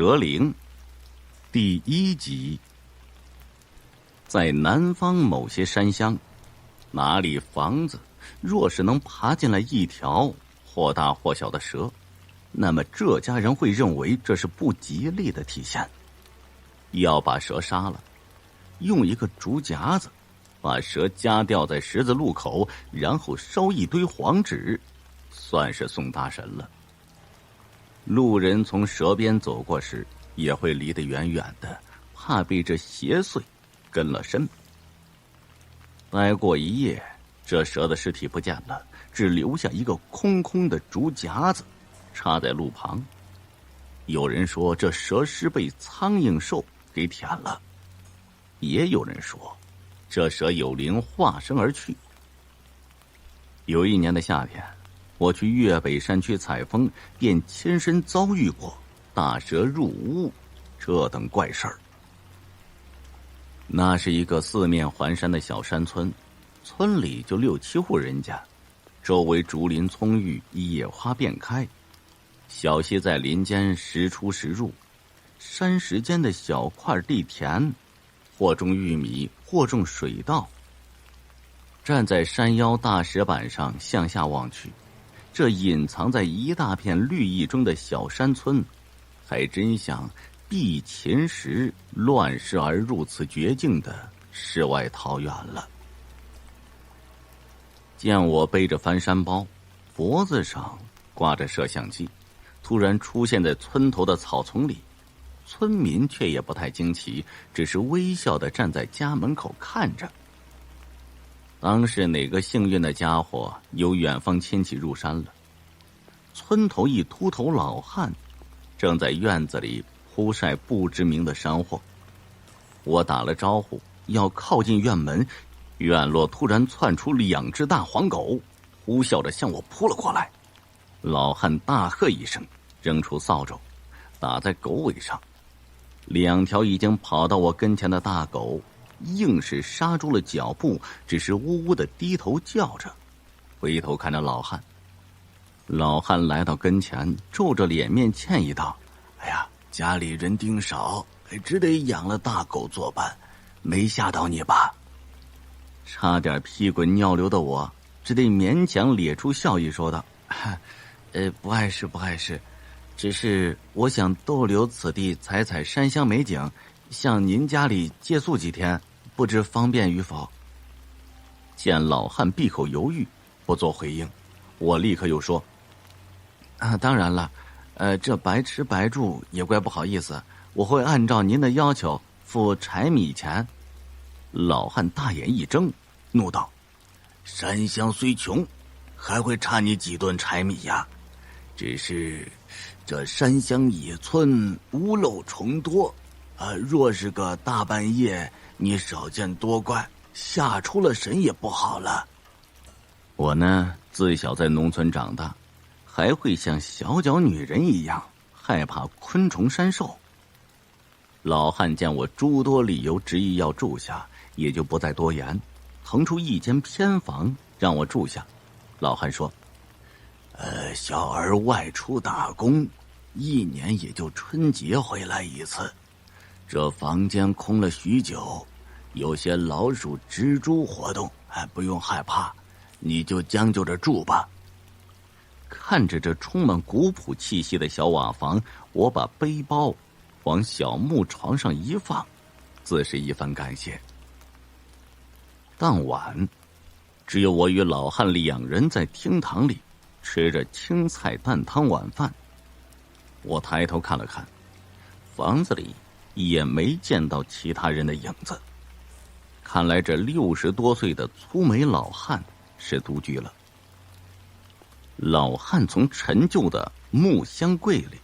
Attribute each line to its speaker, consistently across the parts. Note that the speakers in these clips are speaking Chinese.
Speaker 1: 蛇灵第1集。在南方某些山乡，哪里房子若是能爬进来一条或大或小的蛇，那么这家人会认为这是不吉利的体现，要把蛇杀了，用一个竹夹子把蛇夹吊在十字路口，然后烧一堆黄纸，算是送大神了。路人从蛇边走过时也会离得远远的，怕被这邪祟跟了身。待过一夜，这蛇的尸体不见了，只留下一个空空的竹夹子插在路旁。有人说这蛇尸被苍蝇兽给舔了，也有人说这蛇有灵化身而去。有一年的夏天，我去粤北山区采风，便亲身遭遇过大蛇入屋这等怪事儿。那是一个四面环山的小山村，村里就6、7户人家，周围竹林葱郁，野花遍开，小溪在林间时出时入，山石间的小块地田，或种玉米，或种水稻。站在山腰大石板上向下望去，这隐藏在一大片绿意中的小山村，还真像避秦时乱世而入此绝境的世外桃源了。见我背着翻山包，脖子上挂着摄像机，突然出现在村头的草丛里，村民却也不太惊奇，只是微笑地站在家门口看着。当是哪个幸运的家伙有远方亲戚入山了。村头一秃头老汉正在院子里铺晒不知名的山货。我打了招呼要靠近院门，院落突然窜出2只大黄狗，呼啸着向我扑了过来。老汉大喝一声，扔出扫帚打在狗尾上，2条已经跑到我跟前的大狗硬是刹住了脚步，只是呜呜的低头叫着，回头看着老汉。老汉来到跟前，皱着脸面歉意道：“哎呀，家里人丁少，只得养了大狗作伴，没吓到你吧？”差点屁滚尿流的我，只得勉强咧出笑意说道：“不碍事，不碍事，只是我想逗留此地采采山乡美景，向您家里借宿几天，不知方便与否？”见老汉闭口犹豫，不做回应，我立刻又说：“当然了，这白吃白住也怪不好意思，我会按照您的要求付柴米钱。”老汉大眼一睁，怒道：“山乡虽穷，还会差你几顿柴米呀？只是这山乡野村屋漏虫多，若是个大半夜你少见多怪，吓出了神也不好了。我呢，自小在农村长大，还会像小脚女人一样害怕昆虫山兽。”老汉见我诸多理由执意要住下，也就不再多言，腾出一间偏房让我住下。老汉说：“小儿外出打工，1年也就春节回来一次，这房间空了许久，有些老鼠蜘蛛活动，不用害怕，你就将就着住吧。”看着这充满古朴气息的小瓦房，我把背包往小木床上一放，自是一番感谢。当晚，只有我与老汉2人在厅堂里吃着青菜蛋汤晚饭。我抬头看了看，房子里也没见到其他人的影子，看来这60多岁的粗眉老汉是独居了。老汉从陈旧的木箱柜里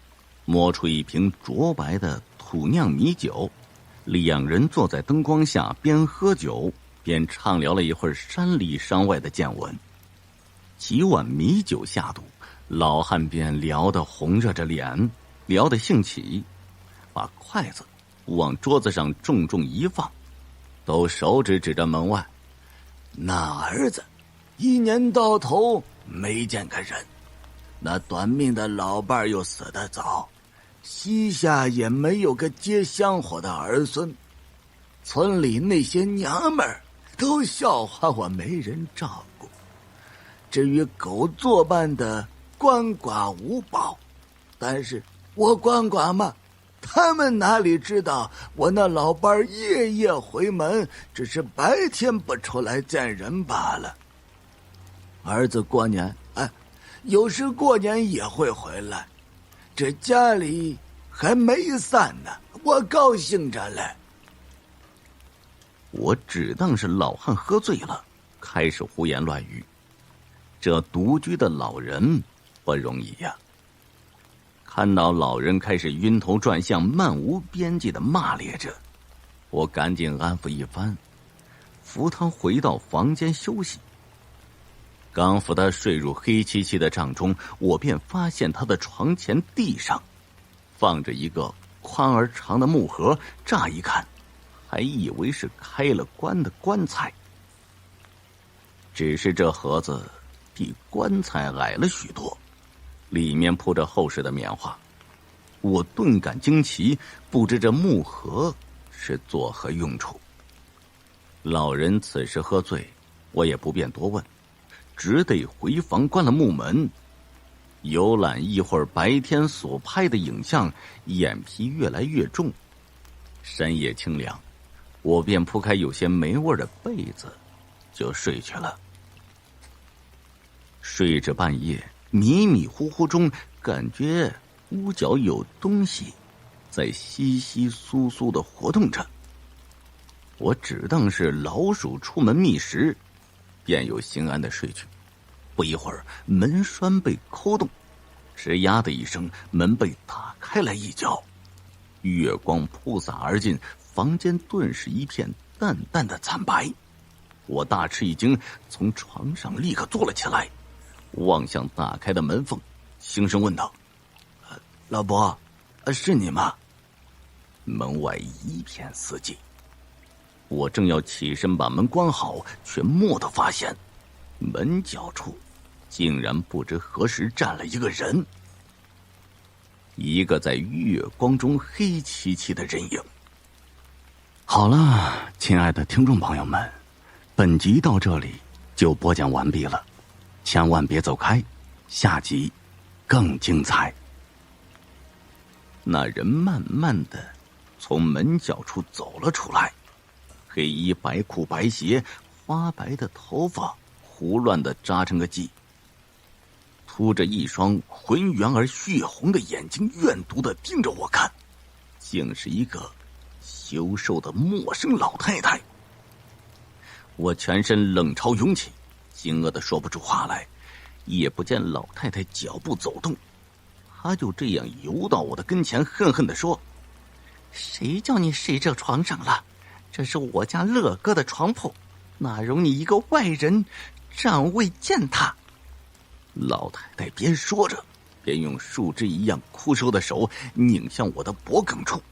Speaker 1: 摸出一瓶浊白的土酿米酒，2人坐在灯光下，边喝酒边畅聊了一会儿山里山外的见闻。几碗米酒下肚，老汉便聊得红热着脸，聊得兴起，把筷子往桌子上重重一放，都手指指着门外：“那儿子1年到头没见个人，那短命的老伴儿又死得早，
Speaker 2: 膝下也没有个接香火的儿孙，村里那些娘们儿都笑话我没人照顾。至于狗作伴的鳏寡无宝，但是我鳏寡嘛，他们哪里知道我那老伴儿夜夜回门，只是白天不出来见人罢了。儿子过年，有时过年也会回来，这家里还没散呢，我高兴着嘞。
Speaker 1: 我只当是老汉喝醉了，开始胡言乱语。这独居的老人不容易呀。看到老人开始晕头转向，漫无边际的骂咧着，我赶紧安抚一番，扶他回到房间休息。刚扶他睡入黑漆漆的帐中，我便发现他的床前地上放着一个宽而长的木盒，乍一看还以为是开了棺的棺材，只是这盒子比棺材矮了许多，里面铺着厚实的棉花。我顿感惊奇，不知这木盒是作何用处。老人此时喝醉，我也不便多问，只得回房关了木门，游览一会儿白天所拍的影像，眼皮越来越重。深夜清凉，我便铺开有些霉味的被子就睡去了。睡至半夜，迷迷糊糊中感觉屋角有东西在窸窸窣窣的活动着，我只当是老鼠出门觅食，便又心安的睡去。不一会儿，门栓被扣动，吱呀的一声，门被打开来一角，月光铺洒而进，房间顿时一片淡淡的惨白。我大吃一惊，从床上立刻坐了起来，望向打开的门缝，轻声问道：“
Speaker 2: 老伯，是你吗？”
Speaker 1: 门外一片死寂。我正要起身把门关好，却蓦地发现门角处竟然不知何时站了一个人，一个在月光中黑漆漆的人影。好了，亲爱的听众朋友们，本集到这里就播讲完毕了，千万别走开，下集更精彩。那人慢慢的从门角处走了出来，黑衣白裤白鞋，花白的头发胡乱的扎成个髻，凸着一双浑圆而血红的眼睛，怨毒的盯着我看，竟是一个消瘦的陌生老太太。我全身冷潮涌起，惊愕的说不出话来，也不见老太太脚步走动，她就这样游到我的跟前，恨恨地说：“谁叫你睡这床上了？这是我家乐哥的床铺，哪容你一个外人占位践踏？”老太太边说着，便用树枝一样枯瘦的手拧向我的脖颈处。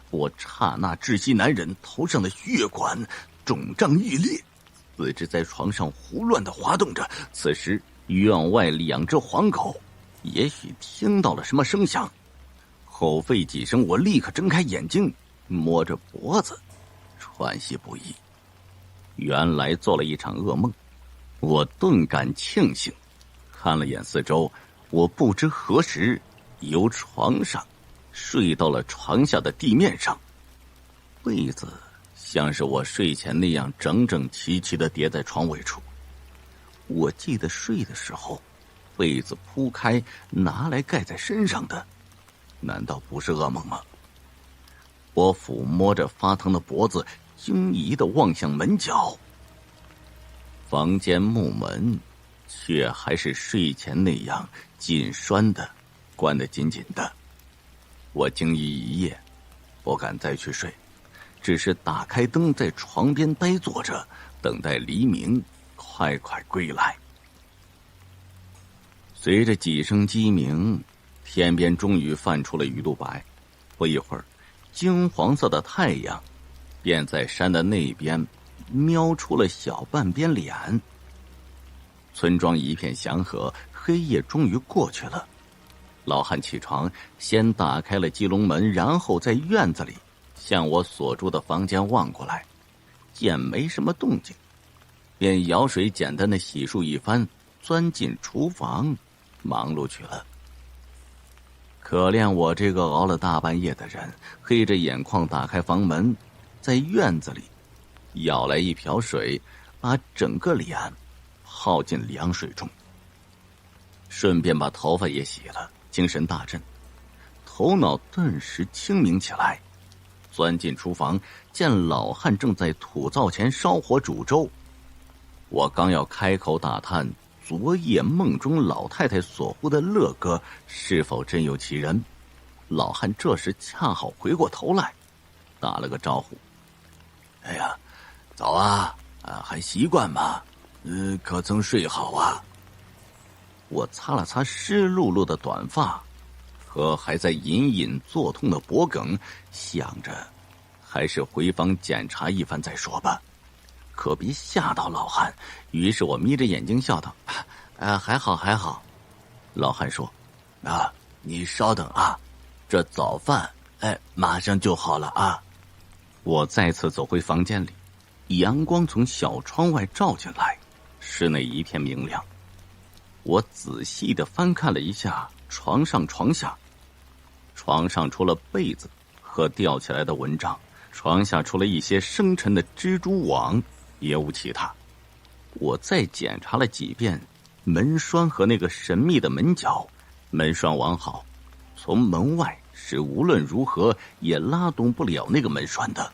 Speaker 1: 我刹那窒息难忍，头上的血管肿胀欲裂，四肢在床上胡乱的滑动着。此时院外两只黄狗也许听到了什么声响，吼吠几声，我立刻睁开眼睛，摸着脖子喘息不已。原来做了一场噩梦，我顿感庆幸，看了眼四周，我不知何时由床上睡到了床下的地面上，被子像是我睡前那样整整齐齐地叠在床尾处。我记得睡的时候，被子铺开拿来盖在身上的，难道不是噩梦吗？我抚摸着发疼的脖子，惊疑地望向门角，房间木门却还是睡前那样紧栓的关得紧紧的。我惊疑一夜，不敢再去睡，只是打开灯在床边呆坐着，等待黎明快快归来。随着几声鸡鸣，天边终于泛出了鱼肚白。不一会儿，金黄色的太阳便在山的那边瞄出了小半边脸。村庄一片祥和，黑夜终于过去了。老汉起床，先打开了鸡笼门，然后在院子里向我所住的房间望过来，见没什么动静，便舀水简单的洗漱一番，钻进厨房忙碌去了。可怜我这个熬了大半夜的人，黑着眼眶打开房门，在院子里舀来一瓢水，把整个脸泡进凉水中，顺便把头发也洗了，精神大振，头脑顿时清明起来。钻进厨房，见老汉正在土灶前烧火煮粥。我刚要开口打探昨夜梦中老太太所呼的乐哥是否真有其人，老汉这时恰好回过头来，打了个招呼：“
Speaker 2: 哎呀，早啊，还习惯吗？可曾睡好啊？”
Speaker 1: 我擦了擦湿漉漉的短发和还在隐隐作痛的脖梗，想着还是回房检查一番再说吧，可别吓到老汉。于是我眯着眼睛笑道：“还好还好。”老汉说：“
Speaker 2: 你稍等啊，这早饭马上就好了啊。”
Speaker 1: 我再次走回房间里，阳光从小窗外照进来，室内一片明亮。我仔细地翻看了一下床上床下，床上除了被子和吊起来的蚊帐，床下除了一些生沉的蜘蛛网，也无其他。我再检查了几遍门栓和那个神秘的门角，门栓完好，从门外是无论如何也拉动不了那个门栓的。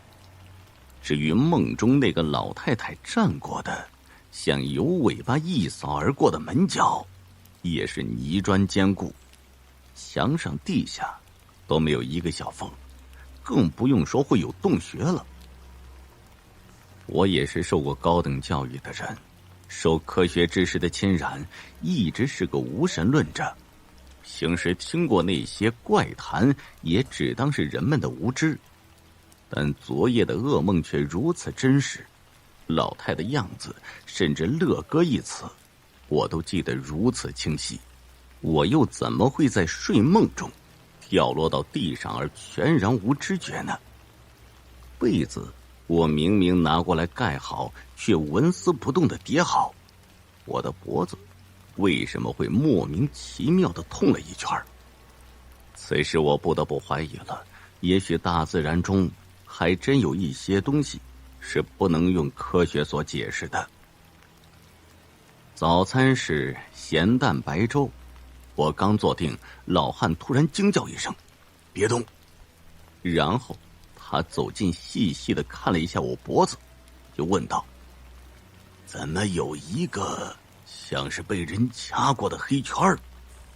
Speaker 1: 至于梦中那个老太太站过的像有尾巴一扫而过的门角，也是泥砖坚固，墙上地下都没有一个小缝，更不用说会有洞穴了。我也是受过高等教育的人，受科学知识的侵染，一直是个无神论者。平时听过那些怪谈，也只当是人们的无知。但昨夜的噩梦却如此真实，老太的样子，甚至乐哥一词，我都记得如此清晰。我又怎么会在睡梦中掉落到地上而全然无知觉呢？被子我明明拿过来盖好，却纹丝不动地叠好。我的脖子为什么会莫名其妙地痛了一圈？此时我不得不怀疑了，也许大自然中还真有一些东西是不能用科学所解释的。早餐是咸蛋白粥，我刚坐定，老汉突然惊叫一声：“
Speaker 2: 别动！”
Speaker 1: 然后他走近细细地看了一下我脖子，就问道：“
Speaker 2: 怎么有一个像是被人掐过的黑圈儿？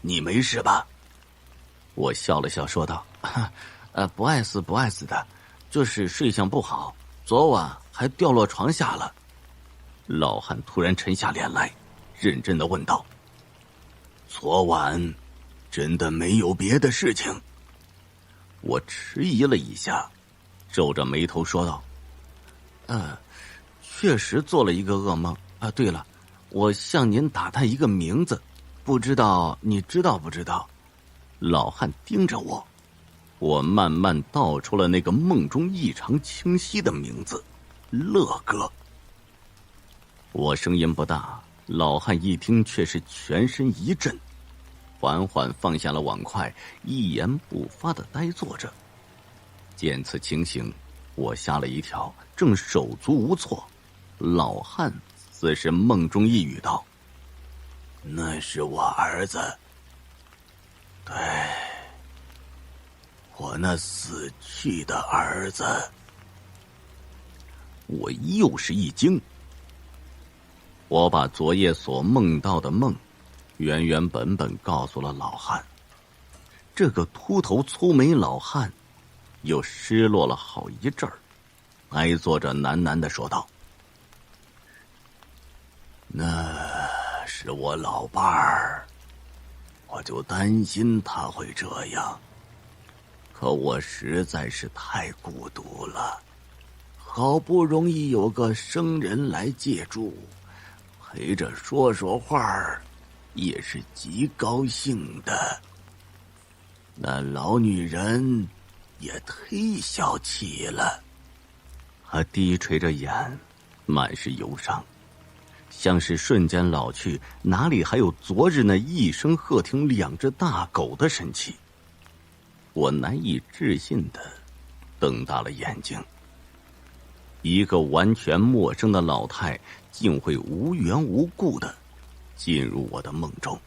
Speaker 2: 你没事吧？”
Speaker 1: 我笑了笑说道：“不碍事不碍事的，就是睡相不好，昨晚还掉落床下了。”老汉突然沉下脸来，认真地问道：“
Speaker 2: 昨晚真的没有别的事情？”
Speaker 1: 我迟疑了一下，皱着眉头说道：“确实做了一个噩梦啊。对了，我向您打探一个名字，不知道你知道不知道？”老汉盯着我，我慢慢道出了那个梦中异常清晰的名字：乐哥。我声音不大，老汉一听却是全身一震，缓缓放下了碗筷，一言不发地呆坐着。见此情形，我吓了一跳，正手足无措。老汉似是梦中一语道：“
Speaker 2: 那是我儿子，对，我那死去的儿子。”
Speaker 1: 我又是一惊。我把昨夜所梦到的梦原原本本告诉了老汉。这个秃头粗眉老汉又失落了好一阵儿，呆坐着喃喃地说道：“
Speaker 2: 那是我老伴儿，我就担心他会这样，可我实在是太孤独了，好不容易有个生人来借住，陪着说说话儿，也是极高兴的。”那老女人也忒小气了。
Speaker 1: 他低垂着眼，满是忧伤，像是瞬间老去，哪里还有昨日那一声喝停两只大狗的神气？我难以置信地瞪大了眼睛。一个完全陌生的老太竟会无缘无故地进入我的梦中，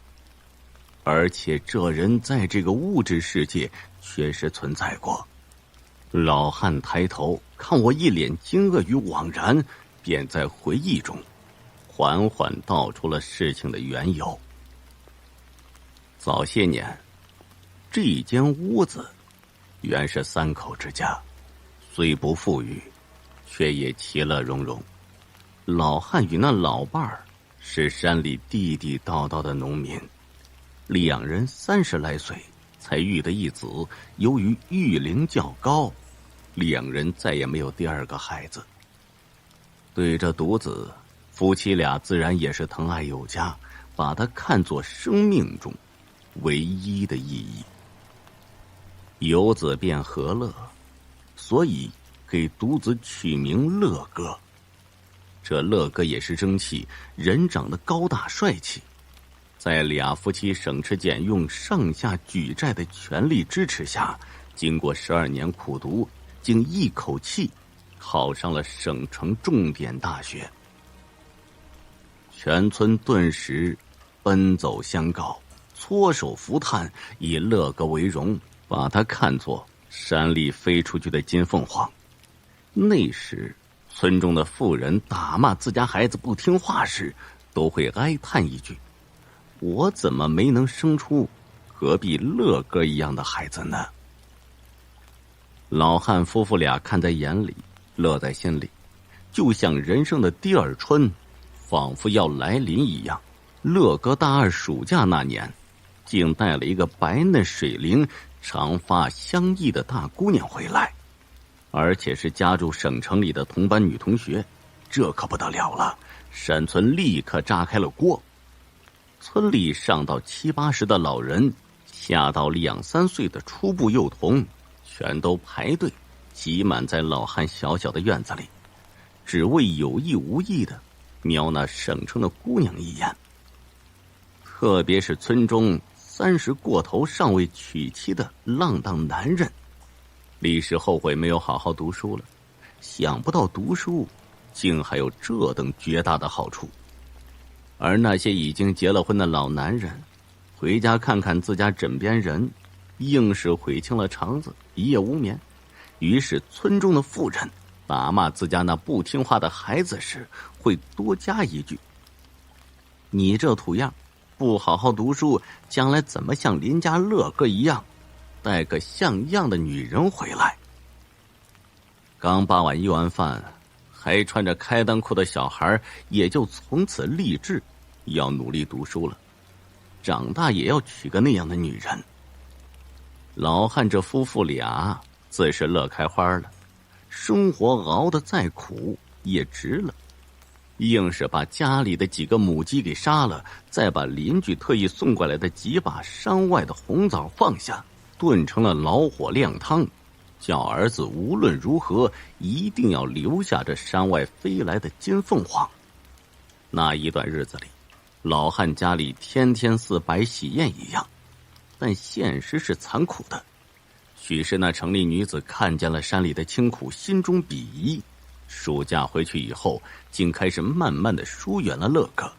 Speaker 1: 而且这人在这个物质世界确实存在过。老汉抬头看我一脸惊愕与惘然，便在回忆中缓缓道出了事情的缘由。早些年，这间屋子原是3口之家，虽不富裕，却也其乐融融。老汉与那老伴儿是山里地地道道的农民，2人30来岁才育得一子，由于育龄较高，2人再也没有第2个孩子。对这独子，夫妻俩自然也是疼爱有加，把他看作生命中唯一的意义。有子便和乐，所以给独子取名乐哥。这乐哥也是争气，人长得高大帅气，在2夫妻省吃俭用、上下举债的全力支持下，经过12年苦读，竟一口气考上了省城重点大学。全村顿时奔走相告，搓手扶炭，以乐哥为荣，把他看作山里飞出去的金凤凰。那时村中的妇人打骂自家孩子不听话时，都会哀叹一句：我怎么没能生出隔壁乐哥一样的孩子呢？老汉夫妇俩看在眼里，乐在心里，就像人生的第2春仿佛要来临一样。乐哥大2暑假那年，竟带了一个白嫩水灵、长发相依的大姑娘回来，而且是家住省城里的同班女同学，这可不得了了。山村立刻炸开了锅，村里上到7、80的老人，下到2、3岁的初步幼童，全都排队挤满在老汉小小的院子里，只为有意无意的瞄那省城的姑娘一眼。特别是村中30过头尚未娶妻的浪荡男人，立时后悔没有好好读书了。想不到读书竟还有这等绝大的好处。而那些已经结了婚的老男人，回家看看自家枕边人，硬是悔青了肠子，一夜无眠。于是村中的妇人打骂自家那不听话的孩子时，会多加一句：你这土样，不好好读书，将来怎么像邻家乐哥一样带个像样的女人回来？刚扒完1碗饭，还穿着开裆裤的小孩也就从此立志要努力读书了，长大也要娶个那样的女人。老汉这夫妇俩自是乐开花了，生活熬得再苦也值了，硬是把家里的几个母鸡给杀了，再把邻居特意送过来的几把山外的红枣放下，炖成了老火靓汤，叫儿子无论如何一定要留下这山外飞来的金凤凰。那一段日子里，老汉家里天天似摆喜宴一样，但现实是残酷的。许是那城里女子看见了山里的清苦，心中鄙夷，暑假回去以后，竟开始慢慢的疏远了乐哥。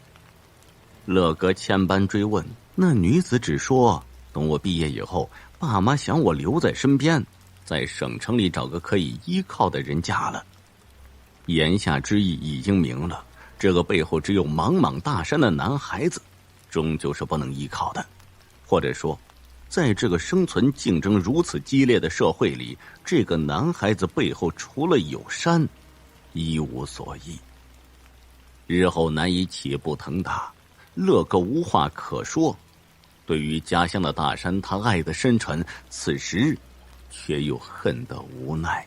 Speaker 1: 乐哥千般追问，那女子只说等我毕业以后，爸妈想我留在身边，在省城里找个可以依靠的人嫁了。言下之意已经明了，这个背后只有茫茫大山的男孩子终究是不能依靠的。或者说，在这个生存竞争如此激烈的社会里，这个男孩子背后除了有山，一无所依。日后难以起步腾达，乐哥无话可说。对于家乡的大山，他爱得深沉，此时却又恨得无奈。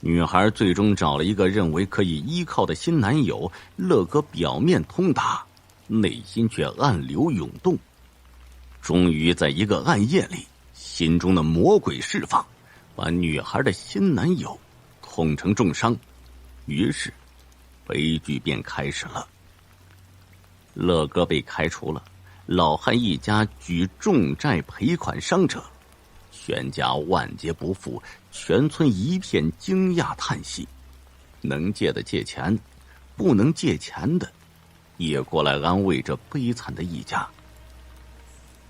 Speaker 1: 女孩最终找了一个认为可以依靠的新男友，乐哥表面通达，内心却暗流涌动。终于在一个暗夜里，心中的魔鬼释放，把女孩的新男友捅成重伤，于是悲剧便开始了。乐哥被开除了，老汉一家举重债赔款伤者，全家万劫不复，全村一片惊讶叹息。能借的借钱，不能借钱的也过来安慰这悲惨的一家。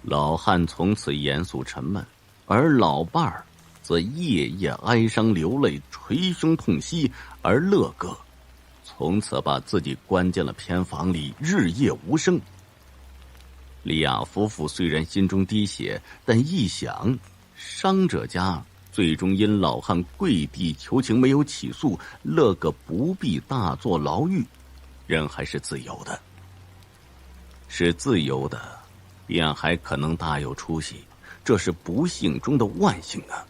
Speaker 1: 老汉从此严肃沉闷，而老伴儿则夜夜哀伤流泪，捶胸痛惜。而乐哥从此把自己关进了偏房里，日夜无声。李亚夫妇虽然心中滴血，但一想伤者家最终因老汉跪地求情没有起诉，乐哥不必大坐牢狱，人还是自由的。是自由的，便还可能大有出息，这是不幸中的万幸啊！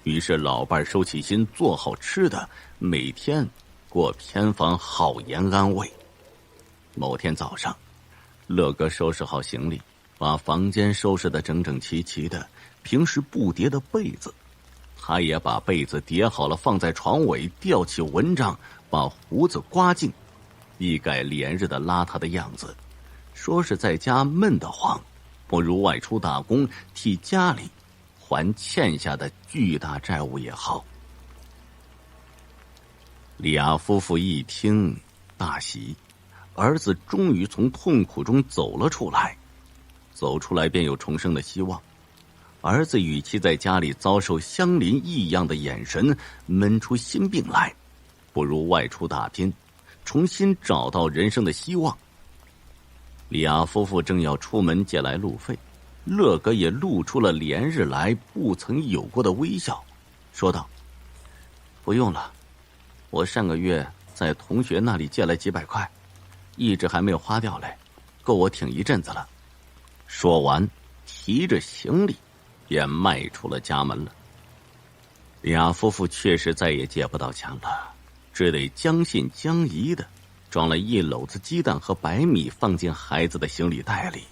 Speaker 1: 于是老伴收起心，做好吃的，每天过偏房好言安慰。某天早上，乐哥收拾好行李，把房间收拾得整整齐齐的，平时不叠的被子他也把被子叠好了，放在床尾，吊起蚊帐，把胡子刮净，一改连日的邋遢的样子，说是在家闷得慌，不如外出打工，替家里还欠下的巨大债务也好。李亚夫妇一听大喜，儿子终于从痛苦中走了出来，走出来便有重生的希望。儿子与其在家里遭受相邻异样的眼神，闷出心病来，不如外出打拼，重新找到人生的希望。李亚夫妇正要出门借来路费，乐哥也露出了连日来不曾有过的微笑，说道：“不用了，我上个月在同学那里借了几百块，一直还没有花掉嘞，够我挺一阵子了。”说完，提着行李便迈出了家门了。李亚夫妇确实再也借不到钱了，只得将信将疑的装了一篓子鸡蛋和白米放进孩子的行李袋里，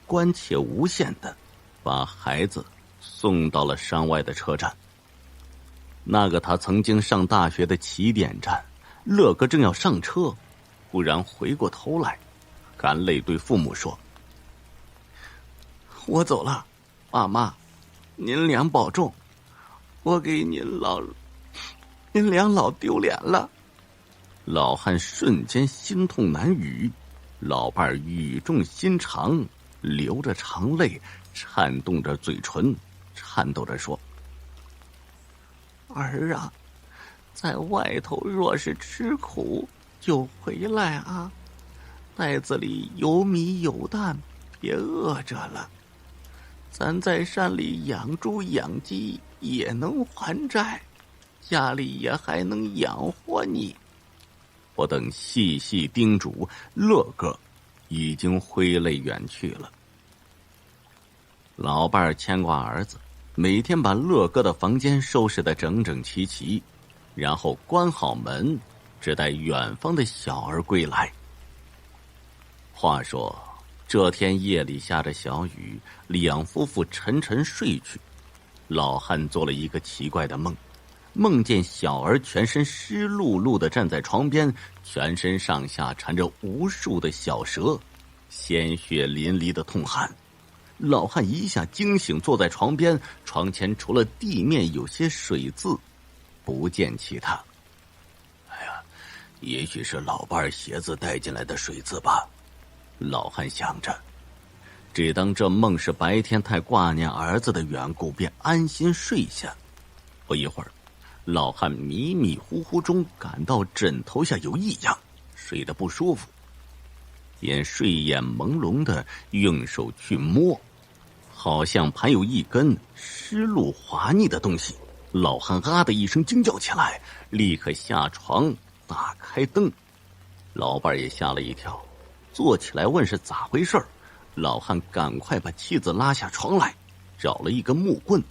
Speaker 1: 关切无限的把孩子送到了山外的车站。那个他曾经上大学的起点站，乐哥正要上车，忽然回过头来，含泪对父母说：“我走了，爸妈，您俩保重，我给您俩老丢脸了。”老汉瞬间心痛难语，老伴儿语重心长，流着长泪，颤动着嘴唇，颤抖着说：“儿啊，在外头若是吃苦，就回来啊，袋子里有米有蛋，别饿着了。咱在山里养猪养鸡也能还债，家里也还能养活你。”不等细细叮嘱，乐哥已经挥泪远去了。老伴儿牵挂儿子，每天把乐哥的房间收拾得整整齐齐，然后关好门，只待远方的小儿归来。话说这天夜里下着小雨，两夫妇沉沉睡去。老汉做了一个奇怪的梦，梦见小儿全身湿漉漉的站在床边，全身上下缠着无数的小蛇，鲜血淋漓的痛喊。老汉一下惊醒，坐在床边，床前除了地面有些水渍，不见其他。哎呀，也许是老伴儿鞋子带进来的水渍吧，老汉想着，只当这梦是白天太挂念儿子的缘故，便安心睡下。不一会儿，老汉迷迷糊糊中感到枕头下有异样，睡得不舒服，便睡眼朦胧的用手去摸，好像盘有一根湿漉滑腻的东西。老汉啊的一声惊叫起来，立刻下床打开灯。老伴也吓了一跳，坐起来问是咋回事。老汉赶快把妻子拉下床来，找了一根木棍，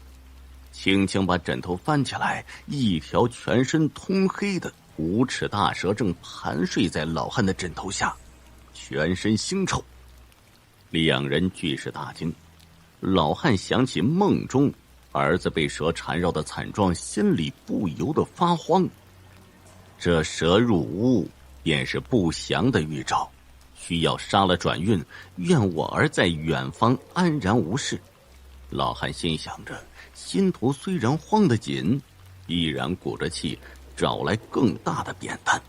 Speaker 1: 轻轻把枕头翻起来，一条全身通黑的无齿大蛇正盘睡在老汉的枕头下，全身腥臭。两人俱是大惊，老汉想起梦中儿子被蛇缠绕的惨状，心里不由得发慌。这蛇入屋便是不祥的预兆，需要杀了转运，愿我儿在远方安然无事。老汉心想着，心头虽然慌得紧，依然鼓着气找来更大的扁担，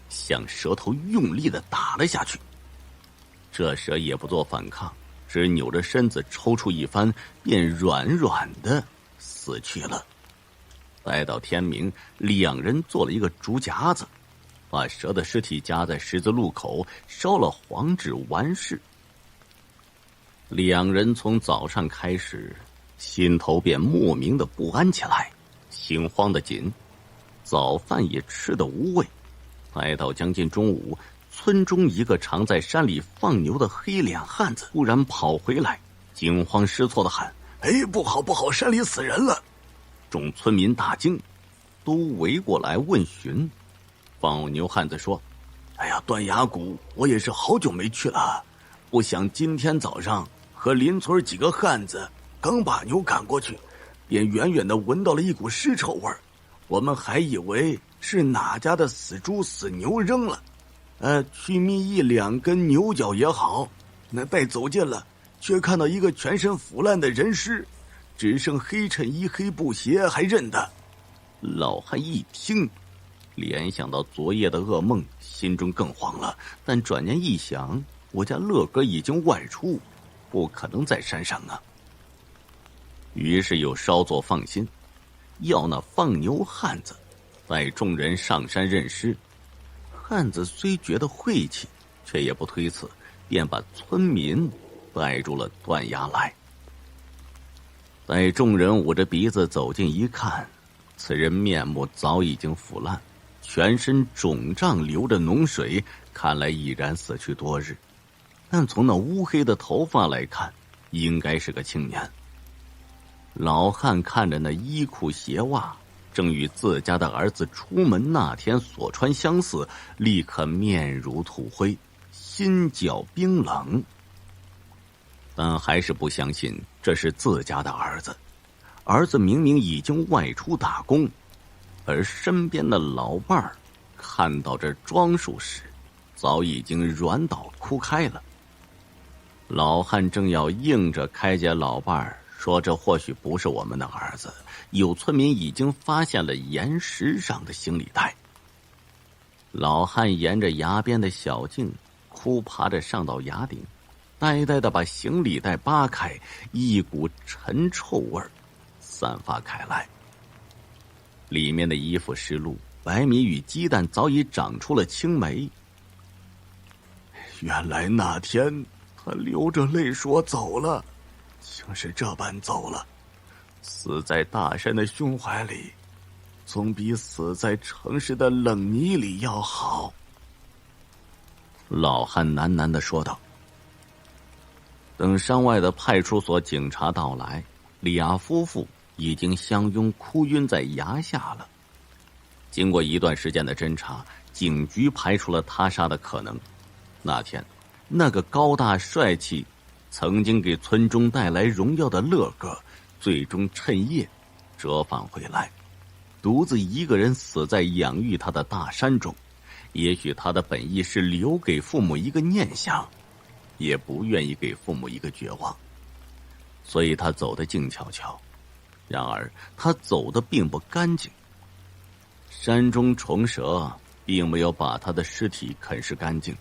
Speaker 1: 向蛇头用力地打了下去。这蛇也不做反抗，只扭着身子抽搐一番，便软软的死去了。待到天明，两人做了一个竹夹子，把蛇的尸体夹在十字路口，烧了黄纸完事。两人从早上开始，心头便莫名的不安起来，心慌得紧，早饭也吃得无味。待到将近中午，村中一个常在山里放牛的黑脸汉子突然跑回来，惊慌失措地喊：“
Speaker 2: 哎，不好不好，山里死人了！”
Speaker 1: 众村民大惊，都围过来问询。放牛汉子说：“
Speaker 2: 哎呀，断崖谷我也是好久没去了，不想今天早上和邻村几个汉子刚把牛赶过去，便远远的闻到了一股尸臭味儿，我们还以为是哪家的死猪死牛扔了，去觅1-2根牛角也好。那待走近了，却看到一个全身腐烂的人尸，只剩黑衬衣黑布鞋还认得。”
Speaker 1: 老汉一听，联想到昨夜的噩梦，心中更慌了。但转念一想，我家乐哥已经外出，不可能在山上啊。于是又稍作放心，要那放牛汉子带众人上山认尸。汉子虽觉得晦气，却也不推辞，便把村民带入了断崖来。待众人捂着鼻子走近一看，此人面目早已经腐烂，全身肿胀，流着脓水，看来已然死去多日。但从那乌黑的头发来看，应该是个青年。老汉看着那衣裤鞋袜，正与自家的儿子出门那天所穿相似，立刻面如土灰，心绞冰冷。但还是不相信这是自家的儿子。儿子明明已经外出打工，而身边的老伴儿看到这装束时，早已经软倒哭开了。老汉正要硬着开解老伴儿，说这或许不是我们的儿子，有村民已经发现了岩石上的行李袋。老汉沿着崖边的小径哭爬着上到崖顶，呆呆地把行李袋扒开，一股陈臭味散发开来。里面的衣服湿漉，白米与鸡蛋早已长出了青霉。
Speaker 2: 原来那天他流着泪说走了，竟是这般走了。死在大山的胸怀里，总比死在城市的冷泥里要好。
Speaker 1: 老汉喃喃地说道。等山外的派出所警察到来，李亚夫妇已经相拥哭晕在崖下了。经过一段时间的侦查，警局排除了他杀的可能。那天那个高大帅气曾经给村中带来荣耀的乐哥，最终趁夜折返回来，独自一个人死在养育他的大山中。也许他的本意是留给父母一个念想，也不愿意给父母一个绝望，所以他走得静悄悄。然而他走得并不干净，山中虫蛇并没有把他的尸体啃食干净，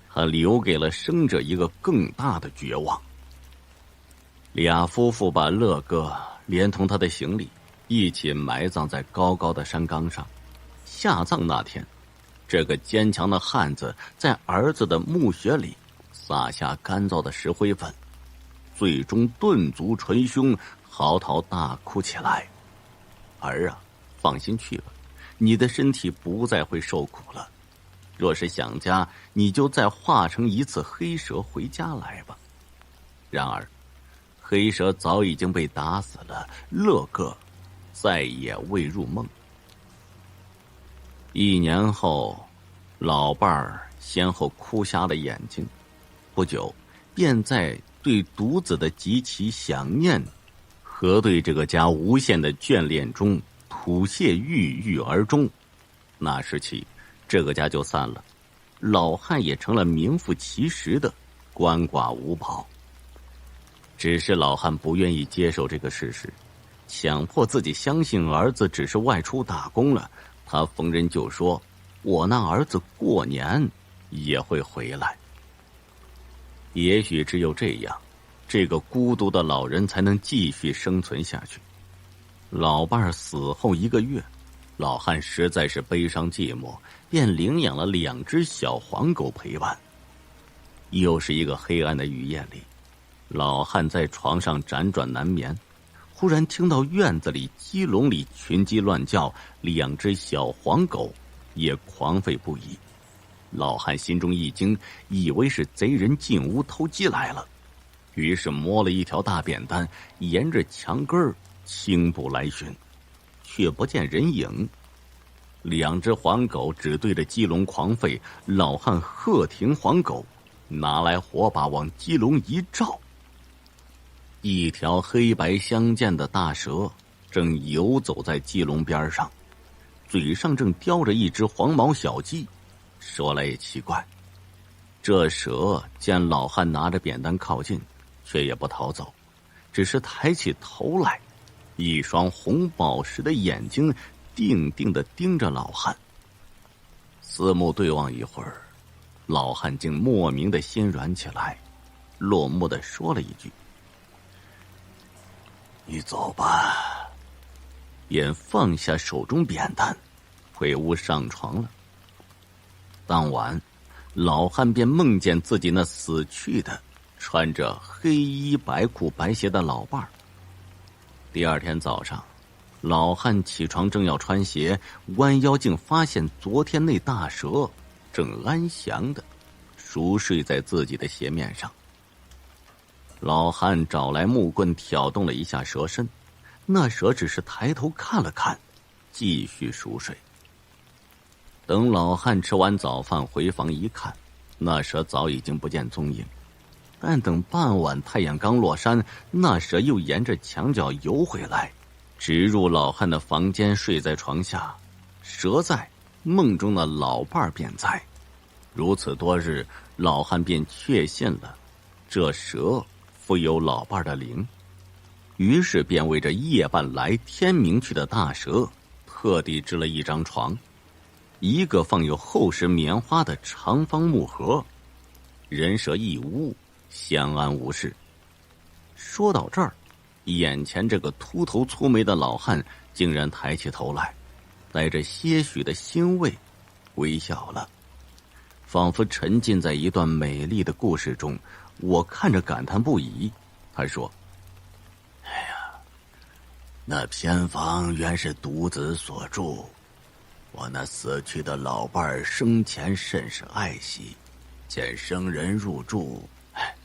Speaker 1: 还留给了生者一个更大的绝望。俩夫妇把乐哥连同他的行李一起埋葬在高高的山岗上。下葬那天，这个坚强的汉子在儿子的墓穴里撒下干燥的石灰粉，最终顿足捶胸，嚎啕大哭起来。儿啊，放心去吧，你的身体不再会受苦了。若是想家，你就再化成一次黑蛇回家来吧。然而黑蛇早已经被打死了，乐哥再也未入梦。1年后，老伴儿先后哭瞎了眼睛，不久便在对独子的极其想念和对这个家无限的眷恋中，吐泻郁郁而终。那时起，这个家就散了，老汉也成了名副其实的鳏寡无宝。只是老汉不愿意接受这个事实，强迫自己相信儿子只是外出打工了。他逢人就说：“我那儿子过年也会回来。”也许只有这样，这个孤独的老人才能继续生存下去。老伴儿死后1个月，老汉实在是悲伤寂寞，便领养了2只小黄狗陪伴。又是一个黑暗的雨夜里，老汉在床上辗转难眠，忽然听到院子里鸡笼里群鸡乱叫，2只小黄狗也狂吠不已。老汉心中一惊，以为是贼人进屋偷鸡来了，于是摸了一条大扁担，沿着墙根轻步来寻，却不见人影。2只黄狗只对着鸡笼狂吠，老汉喝停黄狗，拿来火把往鸡笼一照，一条黑白相间的大蛇正游走在鸡笼边上，嘴上正叼着一只黄毛小鸡。说来也奇怪，这蛇见老汉拿着扁担靠近，却也不逃走，只是抬起头来，一双红宝石的眼睛定定地盯着老汉。四目对望一会儿，老汉竟莫名的心软起来，落寞地说了一句：“
Speaker 2: 你走吧。”
Speaker 1: 便放下手中扁担，回屋上床了。当晚，老汉便梦见自己那死去的穿着黑衣白裤白鞋的老伴儿。第2天早上，老汉起床正要穿鞋，弯腰竟发现昨天那大蛇正安详的熟睡在自己的鞋面上。老汉找来木棍挑动了一下蛇身，那蛇只是抬头看了看，继续熟睡。等老汉吃完早饭回房一看，那蛇早已经不见踪影。但等傍晚太阳刚落山，那蛇又沿着墙角游回来，直入老汉的房间，睡在床下。蛇在，梦中的老伴儿便在。如此多日，老汉便确信了这蛇负有老伴儿的灵，于是便为这夜半来天明去的大蛇特地织了一张床，一个放有厚实棉花的长方木盒，人蛇一屋，相安无事。说到这儿，眼前这个秃头粗眉的老汉竟然抬起头来，带着些许的欣慰，微笑了，仿佛沉浸在一段美丽的故事中。我看着感叹不已。他说：“
Speaker 2: 哎呀，那偏房原是独子所住，我那死去的老伴儿生前甚是爱惜，见生人入住，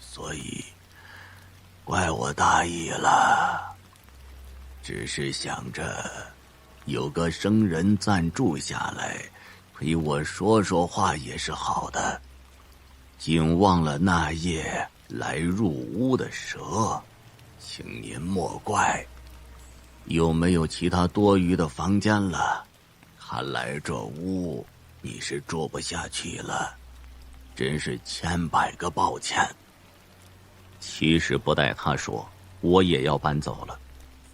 Speaker 2: 所以怪我大意了。只是想着有个生人暂住下来，陪我说说话也是好的，竟忘了那夜来入屋的蛇，请您莫怪。有没有其他多余的房间了？看来这屋你是住不下去了，真是千百个抱歉。”
Speaker 1: 其实不待他说，我也要搬走了。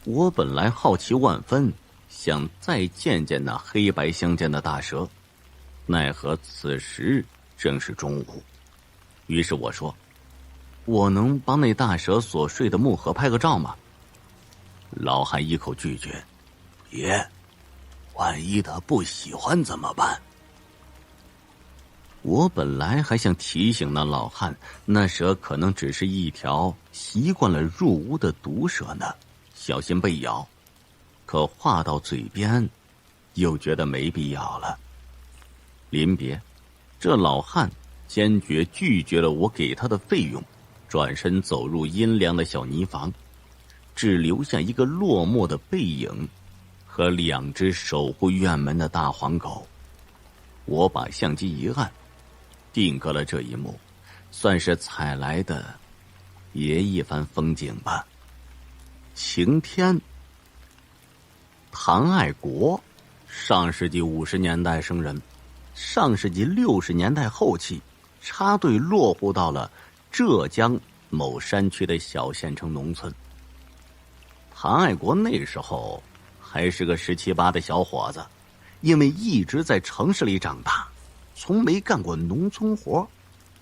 Speaker 1: 我本来好奇万分，想再见见那黑白相间的大蛇，奈何此时正是中午。于是我说：“我能帮那大蛇所睡的木盒拍个照吗？”老汉一口拒绝：“
Speaker 2: 别，万一他不喜欢怎么办？”
Speaker 1: 我本来还想提醒那老汉，那蛇可能只是一条习惯了入屋的毒蛇呢，小心被咬。可话到嘴边，又觉得没必要了。临别，这老汉坚决拒绝了我给他的费用，转身走入阴凉的小泥房，只留下一个落寞的背影和2只守护院门的大黄狗。我把相机一按，定格了这一幕，算是采来的也一番风景吧。晴天。唐爱国，上世纪50年代生人，上世纪60年代后期插队落户到了浙江某山区的小县城农村。唐爱国那时候还是个17、18的小伙子，因为一直在城市里长大，从没干过农村活，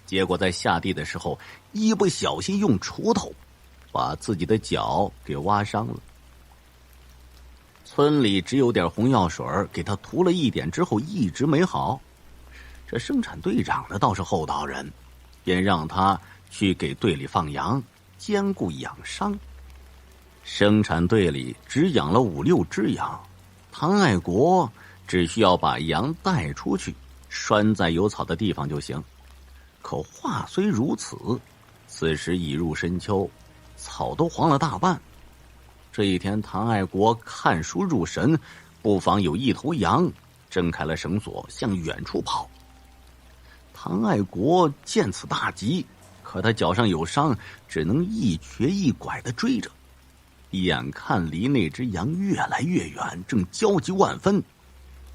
Speaker 1: 结果在下地的时候一不小心用锄头把自己的脚给挖伤了。村里只有点红药水给他涂了一点之后一直没好。这生产队长的倒是厚道人，便让他去给队里放羊，兼顾养伤。生产队里只养了5、6只羊，唐爱国只需要把羊带出去，拴在有草的地方就行。可话虽如此，此时已入深秋，草都黄了大半。这一天，唐爱国看书入神，不妨有一头羊挣开了绳索，向远处跑。唐爱国见此大急，可他脚上有伤，只能一瘸一拐地追着。眼看离那只羊越来越远，正焦急万分，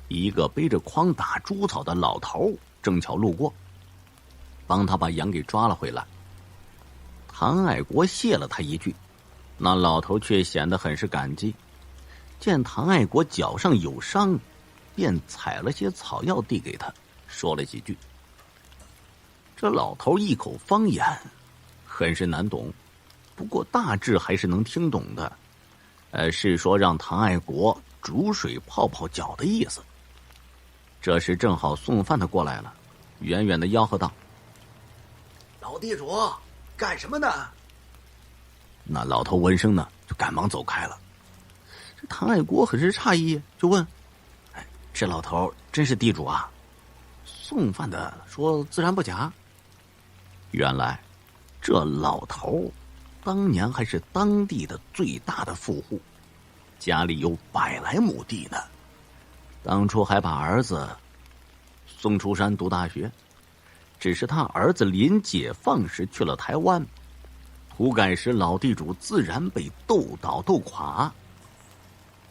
Speaker 1: 一个背着筐打猪草的老头正巧路过，帮他把羊给抓了回来。唐爱国谢了他一句，那老头却显得很是感激，见唐爱国脚上有伤，便采了些草药递给他，说了几句。这老头一口方言，很是难懂，不过大致还是能听懂的。是说让唐爱国煮水泡泡脚的意思。这时正好送饭的过来了，远远的吆喝道：“
Speaker 2: 老地主，干什么呢？”
Speaker 1: 那老头闻声呢，就赶忙走开了。这唐爱国很是诧异，就问：“这老头真是地主啊？”送饭的说：“自然不假。”原来这老头当年还是当地的最大的富户，家里有100来亩地呢。当初还把儿子送出山读大学，只是他儿子临解放时去了台湾，土改时老地主自然被斗倒斗垮。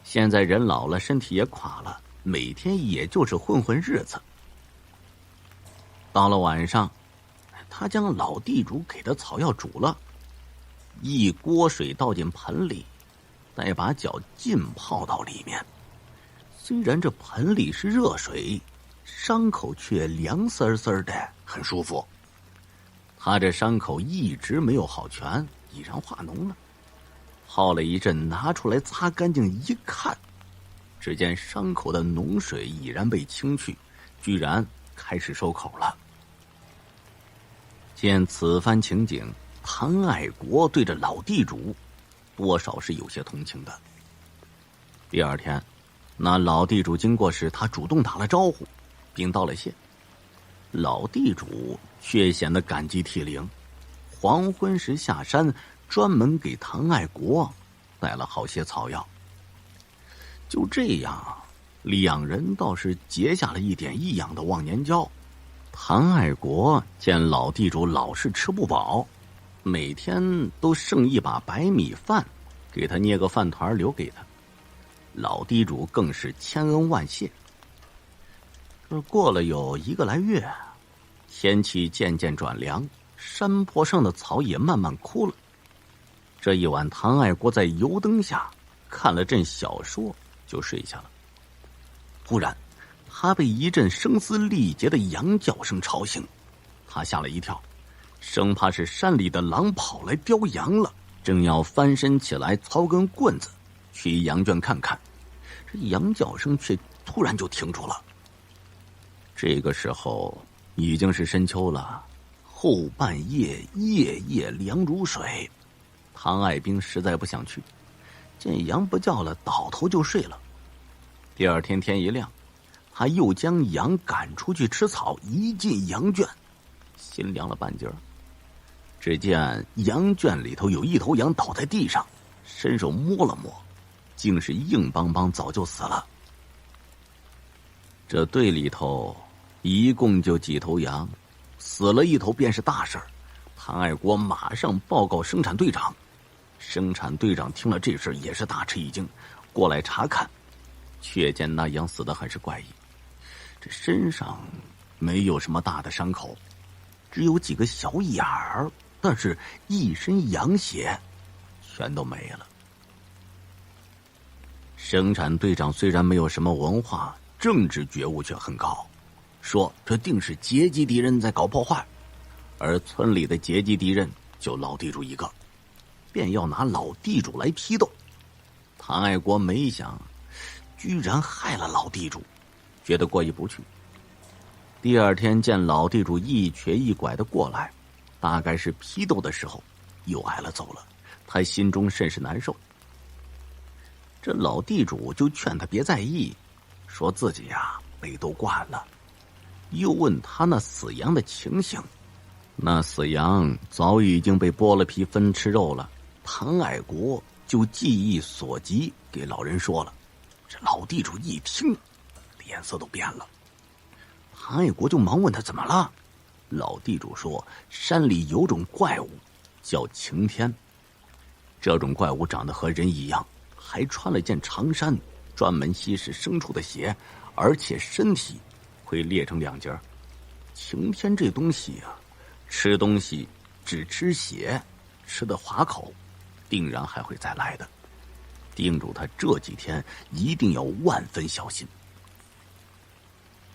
Speaker 1: 现在人老了，身体也垮了，每天也就是混混日子。到了晚上，他将老地主给的草药煮了，一锅水倒进盆里，再把脚浸泡到里面。虽然这盆里是热水，伤口却凉丝丝的，很舒服。他这伤口一直没有好全，已然化脓了。泡了一阵，拿出来擦干净一看，只见伤口的脓水已然被清去，居然开始收口了。见此番情景，唐爱国对着老地主多少是有些同情的。第二天，那老地主经过时，他主动打了招呼，并道了谢。老地主却显得感激涕零，黄昏时下山，专门给唐爱国带了好些草药。就这样，两人倒是结下了一点异样的忘年交。唐爱国见老地主老是吃不饱，每天都剩一把白米饭，给他捏个饭团留给他。老地主更是千恩万谢。这过了有1个来月，天气渐渐转凉，山坡上的草也慢慢枯了。这一晚，唐爱国在油灯下看了阵小说，就睡下了。忽然他被一阵声嘶力竭的羊叫声吵醒，他吓了一跳，生怕是山里的狼跑来叼羊了，正要翻身起来操根棍子去羊圈看看，这羊叫声却突然就停住了。这个时候已经是深秋了，后半夜夜夜凉如水。唐爱兵实在不想去，见羊不叫了，倒头就睡了。第二天天一亮，他又将羊赶出去吃草，一进羊圈，心凉了半截儿。只见羊圈里头有一头羊倒在地上，伸手摸了摸，竟是硬邦邦，早就死了。这队里头一共就几头羊，死了一头便是大事儿，唐爱国马上报告生产队长。生产队长听了这事也是大吃一惊，过来查看，却见那羊死得很是怪异，这身上没有什么大的伤口，只有几个小眼儿，但是一身羊血全都没了。生产队长虽然没有什么文化，政治觉悟却很高，说这定是阶级敌人在搞破坏，而村里的阶级敌人就老地主一个，便要拿老地主来批斗。唐爱国没想居然害了老地主，觉得过意不去。第二天见老地主一瘸一拐的过来，大概是批斗的时候又挨了揍了，他心中甚是难受。这老地主就劝他别在意，说自己被斗惯了，又问他那死羊的情形。那死羊早已经被剥了皮分吃肉了，唐爱国就记忆所及给老人说了。这老地主一听脸色都变了，唐爱国就忙问他怎么了。老地主说山里有种怪物叫晴天，这种怪物长得和人一样，还穿了件长衫，专门吸食牲畜的血，而且身体会裂成两截。晴天这东西吃东西只吃血，吃得滑口，定然还会再来的。叮嘱他这几天一定要万分小心。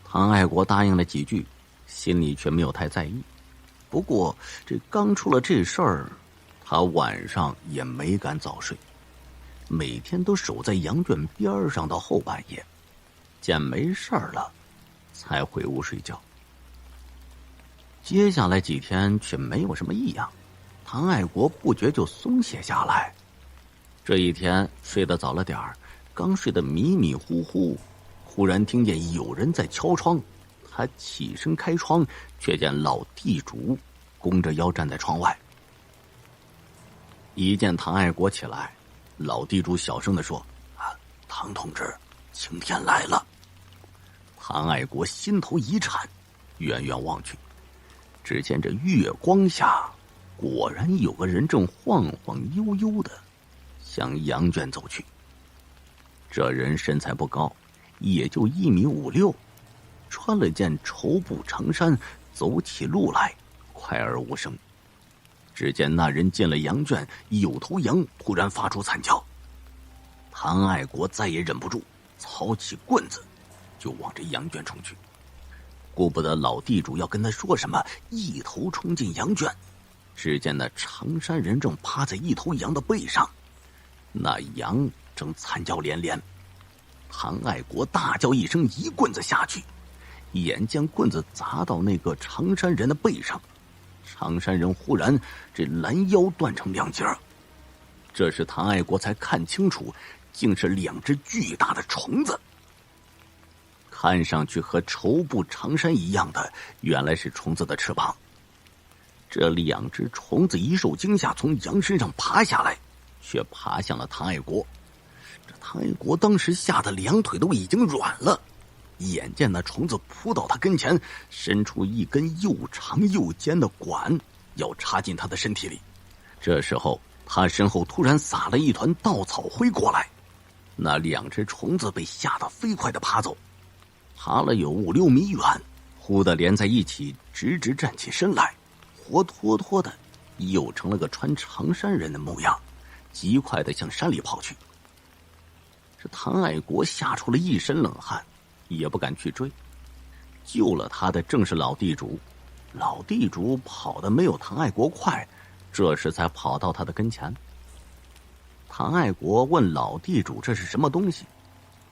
Speaker 1: 唐爱国答应了几句，心里却没有太在意。不过这刚出了这事儿，他晚上也没敢早睡，每天都守在羊圈边上到后半夜，见没事儿了才回屋睡觉。接下来几天却没有什么异样，唐爱国不觉就松懈下来。这一天睡得早了点儿，刚睡得迷迷糊糊，忽然听见有人在敲窗。他起身开窗，却见老地主弓着腰站在窗外。一见唐爱国起来，老地主小声地说：“唐同志，晴天来了。”唐爱国心头一颤，远远望去，只见这月光下，果然有个人正晃晃悠悠的向羊圈走去。这人身材不高，也就1.56米，穿了件绸布长衫，走起路来快而无声。只见那人进了羊圈，有头羊突然发出惨叫。唐爱国再也忍不住，操起棍子就往这羊圈冲去。顾不得老地主要跟他说什么，一头冲进羊圈。只见那长衫人正趴在一头羊的背上，那羊正惨叫连连。唐爱国大叫一声，一棍子下去，眼见棍子砸到那个长衫人的背上，长衫人忽然这拦腰断成两截。这时唐爱国才看清楚，竟是2只巨大的虫子。看上去和绸布长衫一样的，原来是虫子的翅膀。这2只虫子一受惊吓，从羊身上爬下来，却爬向了唐爱国。这唐爱国当时吓得2腿都已经软了，眼见那虫子扑到他跟前，伸出一根又长又尖的管，要插进他的身体里。这时候他身后突然撒了一团稻草灰过来，那2只虫子被吓得飞快地爬走，爬了有5-6米远，忽地连在一起，直直站起身来，活脱脱的又成了个穿长衫人的模样，极快地向山里跑去。这唐爱国吓出了一身冷汗，也不敢去追。救了他的正是老地主，老地主跑得没有唐爱国快，这时才跑到他的跟前。唐爱国问老地主这是什么东西，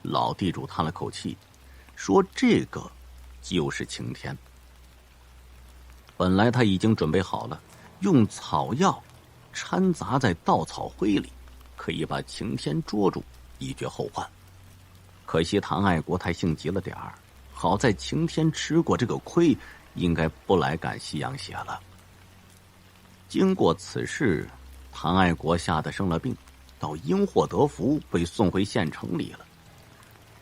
Speaker 1: 老地主叹了口气，说这个就是晴天。本来他已经准备好了，用草药掺杂在稻草灰里，可以把晴天捉住，以绝后患。可惜唐爱国太性急了点儿，好在晴天吃过这个亏，应该不来赶西洋血了。经过此事，唐爱国吓得生了病，倒因祸得福，被送回县城里了。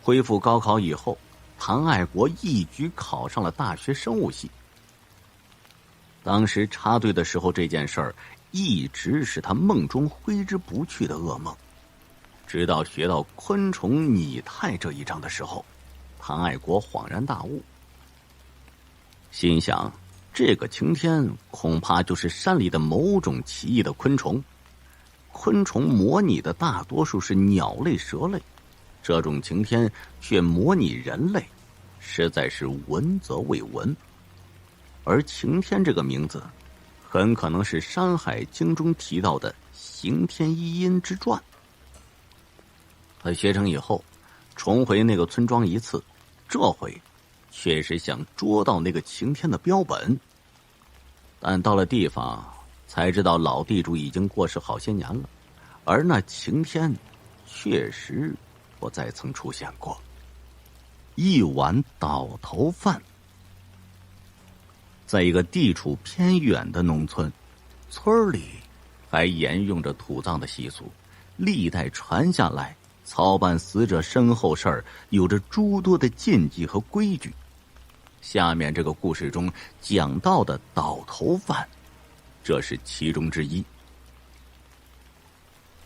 Speaker 1: 恢复高考以后，唐爱国一举考上了大学生物系。当时插队的时候，这件事儿一直是他梦中挥之不去的噩梦。直到学到昆虫拟态这一章的时候，唐爱国恍然大悟，心想这个晴天恐怕就是山里的某种奇异的昆虫。昆虫模拟的大多数是鸟类、蛇类，这种晴天却模拟人类，实在是闻则未闻。而晴天这个名字很可能是《山海经》中提到的刑天一阴之传。他学成以后重回那个村庄一次，这回确实想捉到那个晴天的标本，但到了地方才知道老地主已经过世好些年了，而那晴天确实不再曾出现过。一碗倒头饭。在一个地处偏远的农村，村里还沿用着土葬的习俗，历代传下来，操办死者身后事儿有着诸多的禁忌和规矩。下面这个故事中讲到的倒头饭，这是其中之一。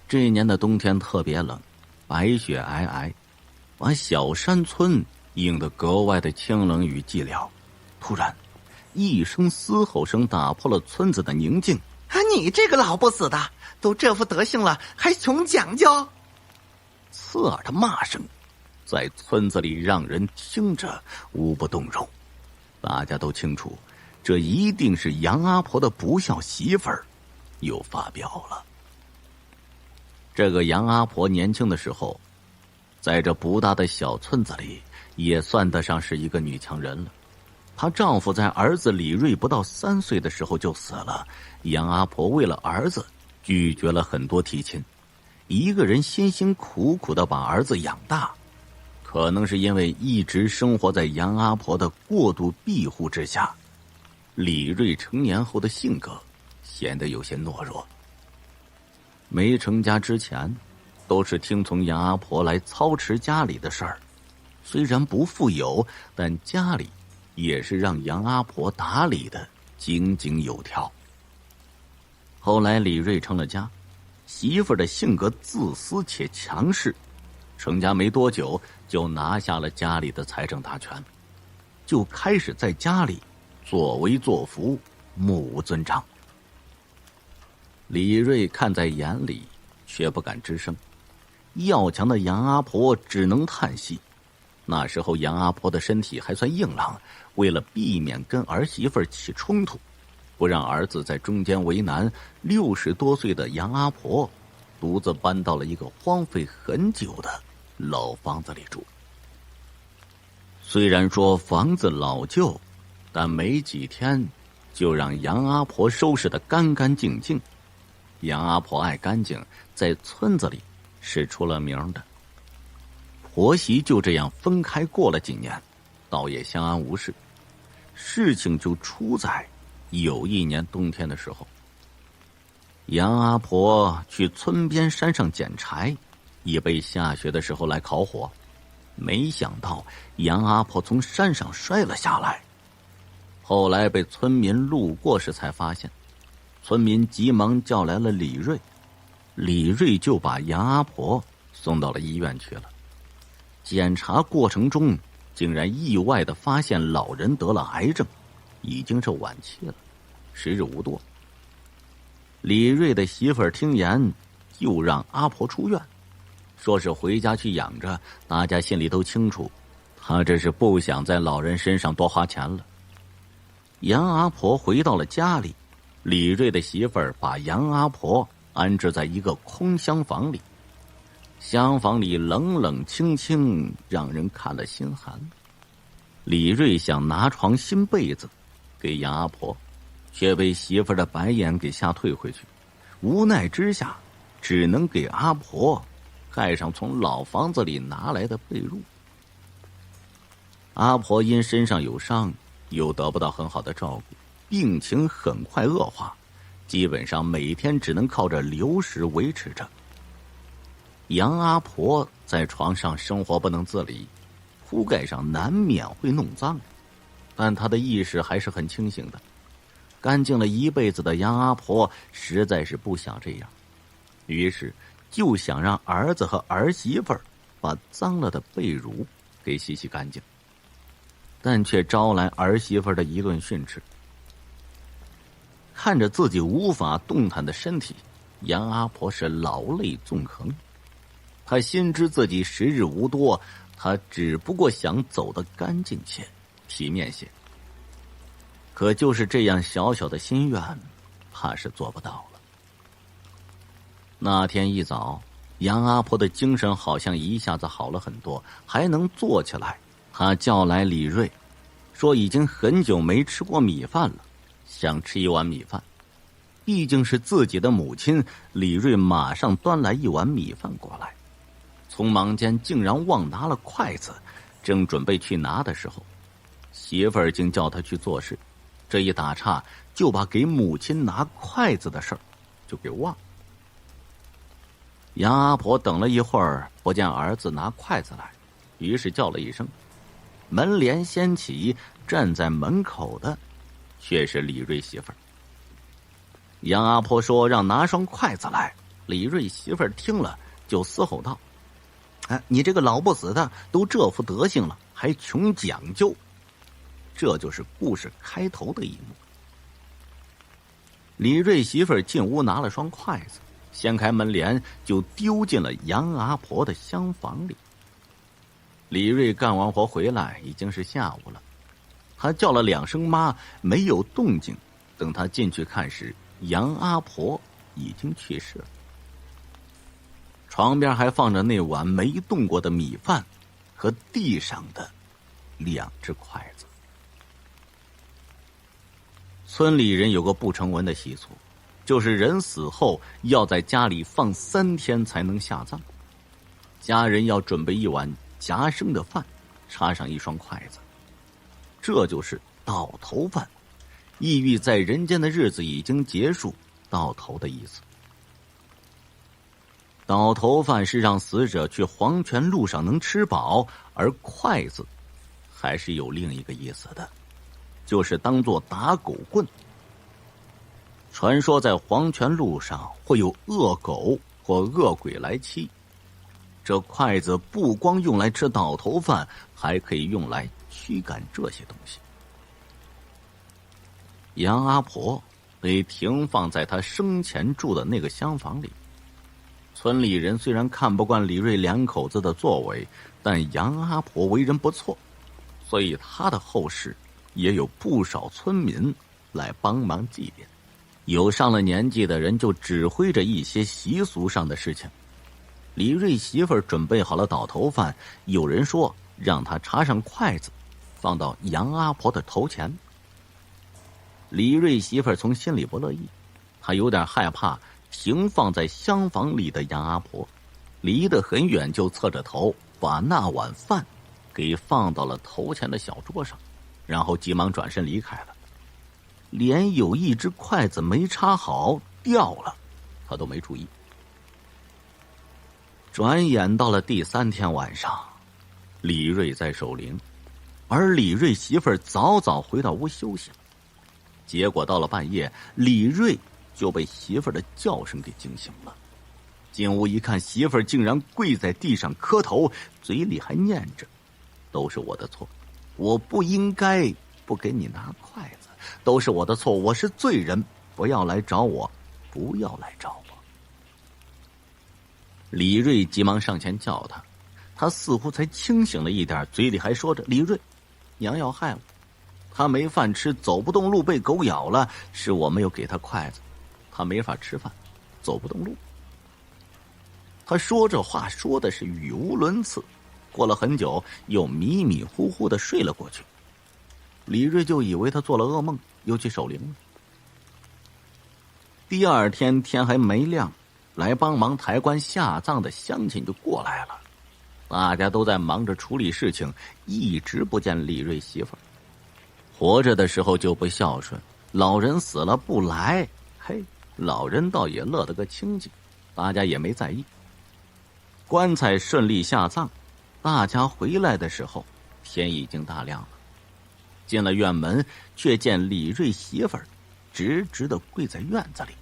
Speaker 1: 这一年的冬天特别冷，白雪皑皑，把小山村映得格外的清冷与寂寥。突然一声嘶吼声打破了村子的宁静。
Speaker 3: 你这个老不死的，都这副德行了还穷讲究！
Speaker 1: 刺耳的骂声在村子里让人听着无不动容。大家都清楚，这一定是杨阿婆的不孝媳妇儿又发飙了。这个杨阿婆年轻的时候，在这不大的小村子里也算得上是一个女强人了。她丈夫在儿子李瑞不到3岁的时候就死了，杨阿婆为了儿子拒绝了很多提亲，一个人辛辛苦苦的把儿子养大。可能是因为一直生活在杨阿婆的过度庇护之下，李瑞成年后的性格显得有些懦弱。没成家之前都是听从杨阿婆来操持家里的事儿，虽然不富有，但家里也是让杨阿婆打理的井井有条。后来李瑞成了家，媳妇的性格自私且强势，成家没多久就拿下了家里的财政大权，就开始在家里作威作福，目无尊长。李瑞看在眼里，却不敢吱声。要强的杨阿婆只能叹息。那时候杨阿婆的身体还算硬朗，为了避免跟儿媳妇起冲突，不让儿子在中间为难，60多岁的杨阿婆独自搬到了一个荒废很久的老房子里住。虽然说房子老旧，但没几天就让杨阿婆收拾得干干净净。杨阿婆爱干净，在村子里是出了名的。婆媳就这样分开过了几年，倒也相安无事。事情就出在有一年冬天的时候，杨阿婆去村边山上捡柴，以备下雪的时候来烤火。没想到杨阿婆从山上摔了下来，后来被村民路过时才发现。村民急忙叫来了李瑞，李瑞就把杨阿婆送到了医院去了。检查过程中竟然意外地发现老人得了癌症，已经是晚期了，时日无多。李瑞的媳妇儿听言，又让阿婆出院，说是回家去养着。大家心里都清楚，他这是不想在老人身上多花钱了。杨阿婆回到了家里，李瑞的媳妇儿把杨阿婆安置在一个空厢房里，厢房里冷冷清清，让人看了心寒。李瑞想拿床新被子给杨阿婆，却被媳妇儿的白眼给吓退回去。无奈之下，只能给阿婆盖上从老房子里拿来的被褥。阿婆因身上有伤，又得不到很好的照顾，病情很快恶化，基本上每天只能靠着流食维持着。杨阿婆在床上生活不能自理，铺盖上难免会弄脏，但她的意识还是很清醒的。干净了一辈子的杨阿婆实在是不想这样，于是就想让儿子和儿媳妇儿把脏了的被褥给洗洗干净，但却招来儿媳妇儿的一顿训斥。看着自己无法动弹的身体，杨阿婆是老泪纵横。她心知自己时日无多，她只不过想走得干净些、体面些。可就是这样小小的心愿，怕是做不到了。那天一早，杨阿婆的精神好像一下子好了很多，还能坐起来。她叫来李瑞，说已经很久没吃过米饭了，想吃一碗米饭。毕竟是自己的母亲，李瑞马上端来一碗米饭过来，匆忙间竟然忘拿了筷子，正准备去拿的时候，媳妇儿竟叫他去做事，这一打岔就把给母亲拿筷子的事儿就给忘了。杨阿婆等了一会儿，不见儿子拿筷子来，于是叫了一声，门帘掀起，站在门口的却是李瑞媳妇儿。杨阿婆说让拿双筷子来，李瑞媳妇儿听了就嘶吼道：“你这个老不死的，都这副德行了，还穷讲究！”这就是故事开头的一幕。李瑞媳妇儿进屋拿了双筷子，掀开门帘就丢进了杨阿婆的厢房里。李瑞干完活回来已经是下午了，他叫了2声妈，没有动静。等他进去看时，杨阿婆已经去世了。床边还放着那碗没动过的米饭和地上的2只筷子。村里人有个不成文的习俗，就是人死后要在家里放3天才能下葬。家人要准备一碗夹生的饭，插上一双筷子，这就是倒头饭，意喻在人间的日子已经结束，到头的意思。倒头饭是让死者去黄泉路上能吃饱，而筷子还是有另一个意思的，就是当作打狗棍。传说在黄泉路上会有恶狗或恶鬼来欺，这筷子不光用来吃倒头饭，还可以用来驱赶这些东西。杨阿婆被停放在她生前住的那个厢房里。村里人虽然看不惯李瑞2口子的作为，但杨阿婆为人不错，所以她的后事也有不少村民来帮忙祭奠。有上了年纪的人就指挥着一些习俗上的事情。李瑞媳妇儿准备好了倒头饭，有人说让她插上筷子放到杨阿婆的头前。李瑞媳妇儿从心里不乐意，她有点害怕停放在厢房里的杨阿婆，离得很远就侧着头把那碗饭给放到了头前的小桌上，然后急忙转身离开了。连有一只筷子没插好掉了，她都没注意。转眼到了第3天晚上，李瑞在守灵，而李瑞媳妇儿早早回到屋休息了。结果到了半夜，李瑞就被媳妇儿的叫声给惊醒了。进屋一看，媳妇儿竟然跪在地上磕头，嘴里还念着：“都是我的错，我不应该不给你拿筷子，都是我的错，我是罪人，不要来找我，不要来找我。”李瑞急忙上前叫他，他似乎才清醒了一点，嘴里还说着：“李瑞，娘要害了，他没饭吃，走不动路，被狗咬了，是我没有给他筷子，他没法吃饭，走不动路。”他说这话说的是语无伦次，过了很久又迷迷糊糊的睡了过去。李瑞就以为他做了噩梦，又去守灵了。第2天天还没亮，来帮忙抬棺下葬的乡亲就过来了，大家都在忙着处理事情，一直不见李瑞媳妇儿。活着的时候就不孝顺，老人死了不来，嘿，老人倒也乐得个清净，大家也没在意。棺材顺利下葬，大家回来的时候天已经大亮了。进了院门，却见李瑞媳妇儿直直的跪在院子里，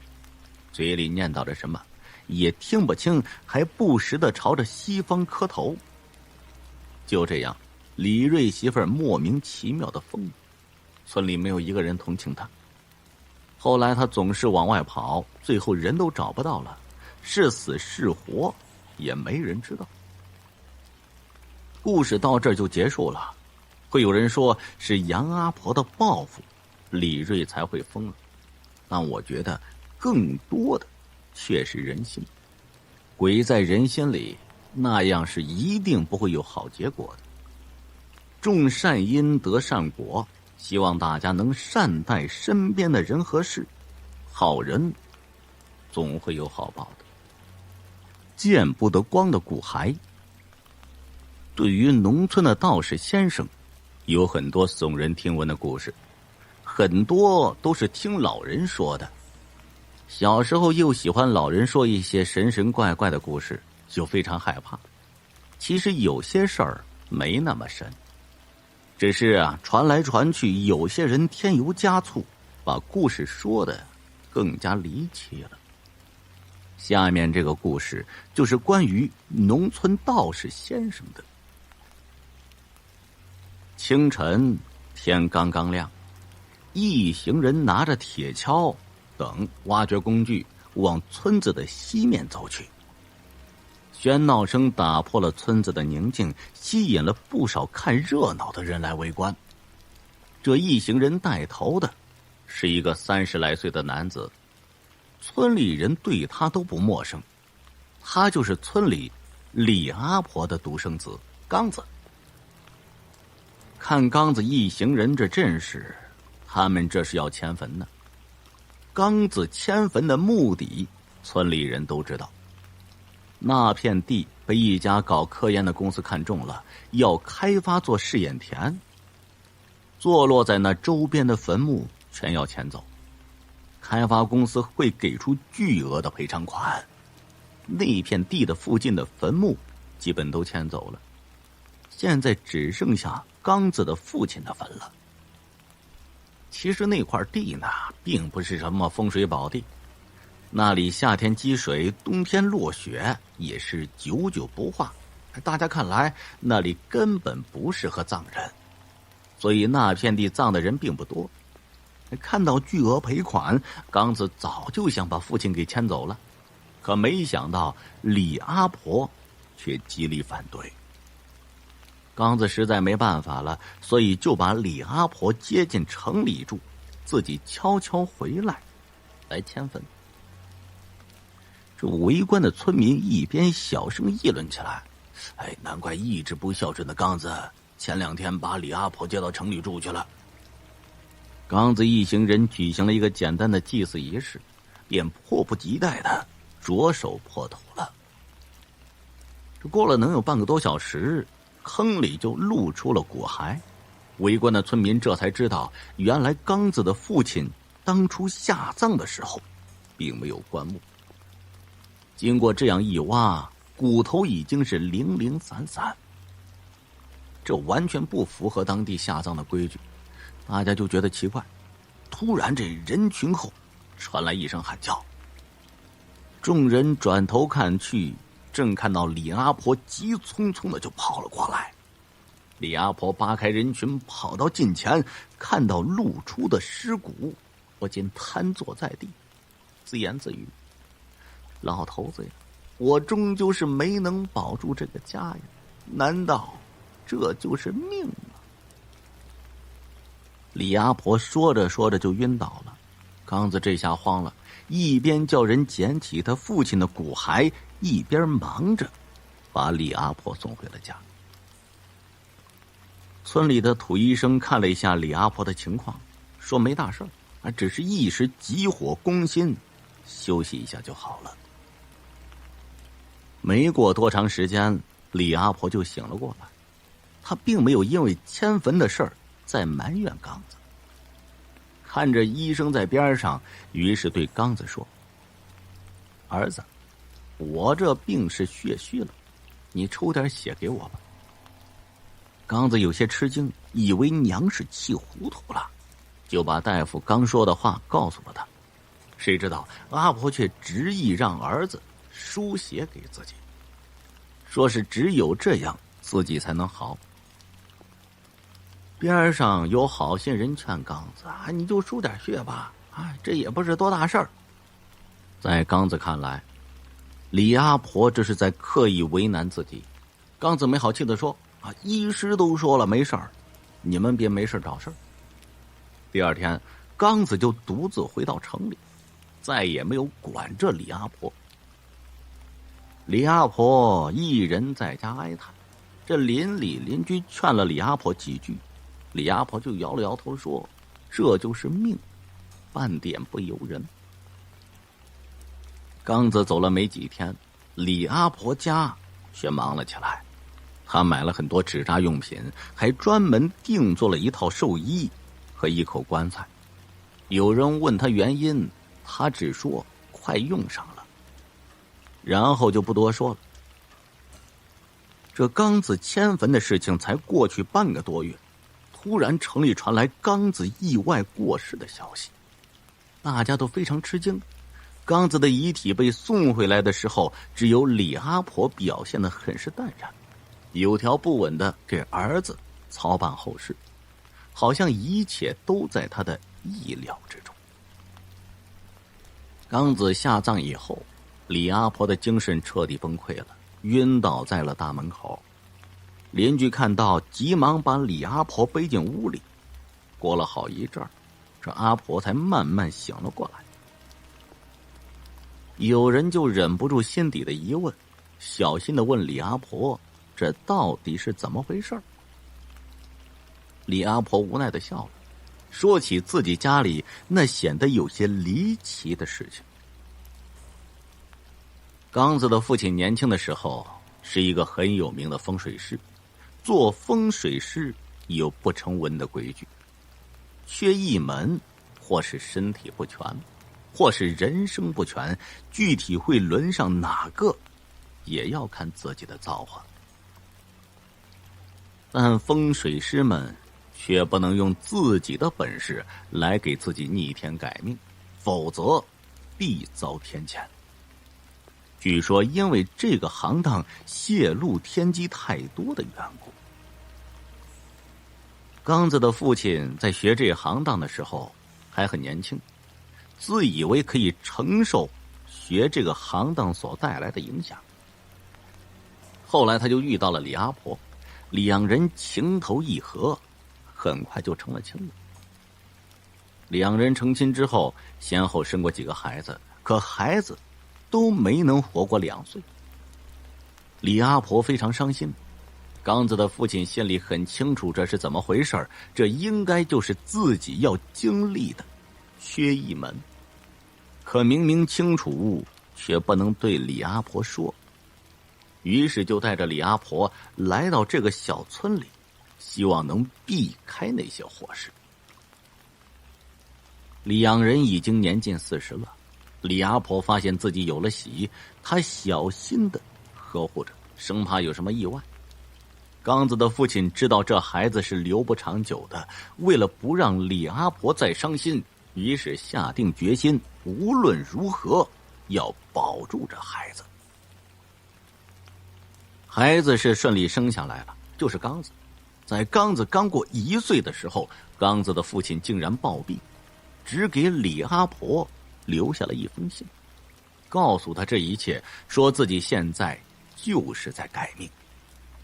Speaker 1: 嘴里念叨着什么也听不清，还不时的朝着西方磕头。就这样，李瑞媳妇儿莫名其妙的疯了，村里没有一个人同情他。后来他总是往外跑，最后人都找不到了，是死是活也没人知道。故事到这儿就结束了。会有人说是杨阿婆的报复，李瑞才会疯了，但我觉得更多的却是人心。鬼在人心里，那样是一定不会有好结果的。种善因得善果，希望大家能善待身边的人和事，好人总会有好报的。见不得光的骨骸。对于农村的道士先生，有很多耸人听闻的故事，很多都是听老人说的。小时候又喜欢老人说一些神神怪怪的故事，就非常害怕。其实有些事儿没那么神，只是传来传去，有些人添油加醋，把故事说的更加离奇了。下面这个故事就是关于农村道士先生的。清晨，天刚刚亮，一行人拿着铁锹等挖掘工具往村子的西面走去。喧闹声打破了村子的宁静，吸引了不少看热闹的人来围观。这一行人带头的是一个30来岁的男子，村里人对他都不陌生，他就是村里李阿婆的独生子刚子。看刚子一行人这阵势，他们这是要迁坟呢。刚子迁坟的目的，村里人都知道。那片地被一家搞科研的公司看中了，要开发做试验田。坐落在那周边的坟墓全要迁走，开发公司会给出巨额的赔偿款。那片地的附近的坟墓基本都迁走了，现在只剩下刚子的父亲的坟了。其实那块地呢，并不是什么风水宝地，那里夏天积水，冬天落雪，也是久久不化。大家看来，那里根本不适合葬人，所以那片地葬的人并不多。看到巨额赔款，刚子早就想把父亲给迁走了，可没想到李阿婆却极力反对。刚子实在没办法了，所以就把李阿婆接进城里住，自己悄悄回来迁坟。这围观的村民一边小声议论起来：“难怪一直不孝顺的刚子，前2天把李阿婆接到城里住去了。”刚子一行人举行了一个简单的祭祀仪式，便迫不及待的着手破土了。这过了能有半个多小时，坑里就露出了骨骸。围观的村民这才知道，原来刚子的父亲当初下葬的时候并没有棺木。经过这样一挖，骨头已经是零零散散，这完全不符合当地下葬的规矩。大家就觉得奇怪，突然这人群后传来一声喊叫。众人转头看去，正看到李阿婆急匆匆的就跑了过来。李阿婆扒开人群跑到近前，看到露出的尸骨，不禁瘫坐在地，自言自语：“老头子呀，我终究是没能保住这个家呀，难道这就是命吗？”李阿婆说着说着就晕倒了。刚子这下慌了，一边叫人捡起他父亲的骨骸，一边忙着把李阿婆送回了家。村里的土医生看了一下李阿婆的情况，说没大事，只是一时急火攻心，休息一下就好了。没过多长时间，李阿婆就醒了过来。她并没有因为迁坟的事儿在埋怨刚子，看着医生在边上，于是对刚子说：“儿子，我这病是血虚了，你抽点血给我吧。”刚子有些吃惊，以为娘是气糊涂了，就把大夫刚说的话告诉了他。谁知道阿婆却执意让儿子输血给自己，说是只有这样自己才能好。边上有好心人劝刚子啊，你就输点血吧，这也不是多大事儿。在刚子看来，李阿婆这是在刻意为难自己。刚子没好气地说医师都说了没事儿，你们别没事找事儿。第二天，刚子就独自回到城里，再也没有管这李阿婆。李阿婆一人在家哀叹，这邻里邻居劝了李阿婆几句，李阿婆就摇了摇头说：“这就是命，半点不由人。”刚子走了没几天，李阿婆家却忙了起来。他买了很多纸扎用品，还专门定做了一套寿衣和一口棺材。有人问他原因，他只说快用上了，然后就不多说了。这刚子迁坟的事情才过去半个多月，突然城里传来刚子意外过世的消息，大家都非常吃惊。刚子的遗体被送回来的时候，只有李阿婆表现得很是淡然，有条不紊地给儿子操办后事，好像一切都在他的意料之中。刚子下葬以后，李阿婆的精神彻底崩溃了，晕倒在了大门口。邻居看到，急忙把李阿婆背进屋里。过了好一阵儿，这阿婆才慢慢醒了过来。有人就忍不住心底的疑问，小心地问李阿婆：“这到底是怎么回事？”李阿婆无奈地笑了，说起自己家里那显得有些离奇的事情。刚子的父亲年轻的时候是一个很有名的风水师，做风水师有不成文的规矩，缺一门，或是身体不全，或是人生不全，具体会轮上哪个，也要看自己的造化。但风水师们却不能用自己的本事来给自己逆天改命，否则必遭天谴。据说因为这个行当泄露天机太多的缘故，刚子的父亲在学这行当的时候还很年轻，自以为可以承受学这个行当所带来的影响。后来他就遇到了李阿婆，两人情投意合，很快就成了亲了。两人成亲之后，先后生过几个孩子，可孩子都没能活过2岁。李阿婆非常伤心，刚子的父亲心里很清楚这是怎么回事，这应该就是自己要经历的缺一门。可明明清楚，却不能对李阿婆说，于是就带着李阿婆来到这个小村里，希望能避开那些祸事。两人已经年近40了，李阿婆发现自己有了喜，她小心地呵护着，生怕有什么意外。刚子的父亲知道这孩子是留不长久的，为了不让李阿婆再伤心，于是下定决心，无论如何要保住这孩子。孩子是顺利生下来了，就是刚子。在刚子刚过1岁的时候，刚子的父亲竟然暴毙，只给李阿婆留下了一封信，告诉他这一切，说自己现在就是在改命，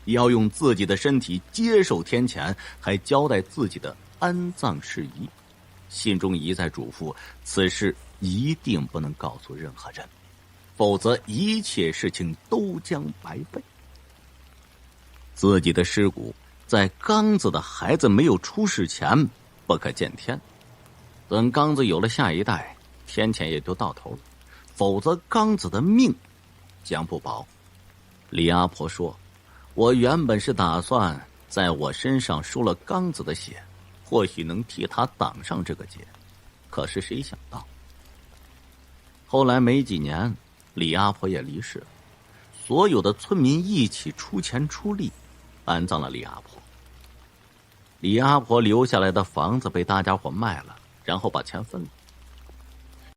Speaker 1: 要用自己的身体接受天谴，还交代自己的安葬事宜。信中一再嘱咐，此事一定不能告诉任何人，否则一切事情都将白费。自己的尸骨在刚子的孩子没有出世前不可见天，等刚子有了下一代，天谴也就到头了，否则刚子的命将不保。李阿婆说，我原本是打算在我身上输了刚子的血，或许能替他挡上这个劫，可是谁想到后来没几年，李阿婆也离世了，所有的村民一起出钱出力安葬了李阿婆。李阿婆留下来的房子被大家伙卖了，然后把钱分了。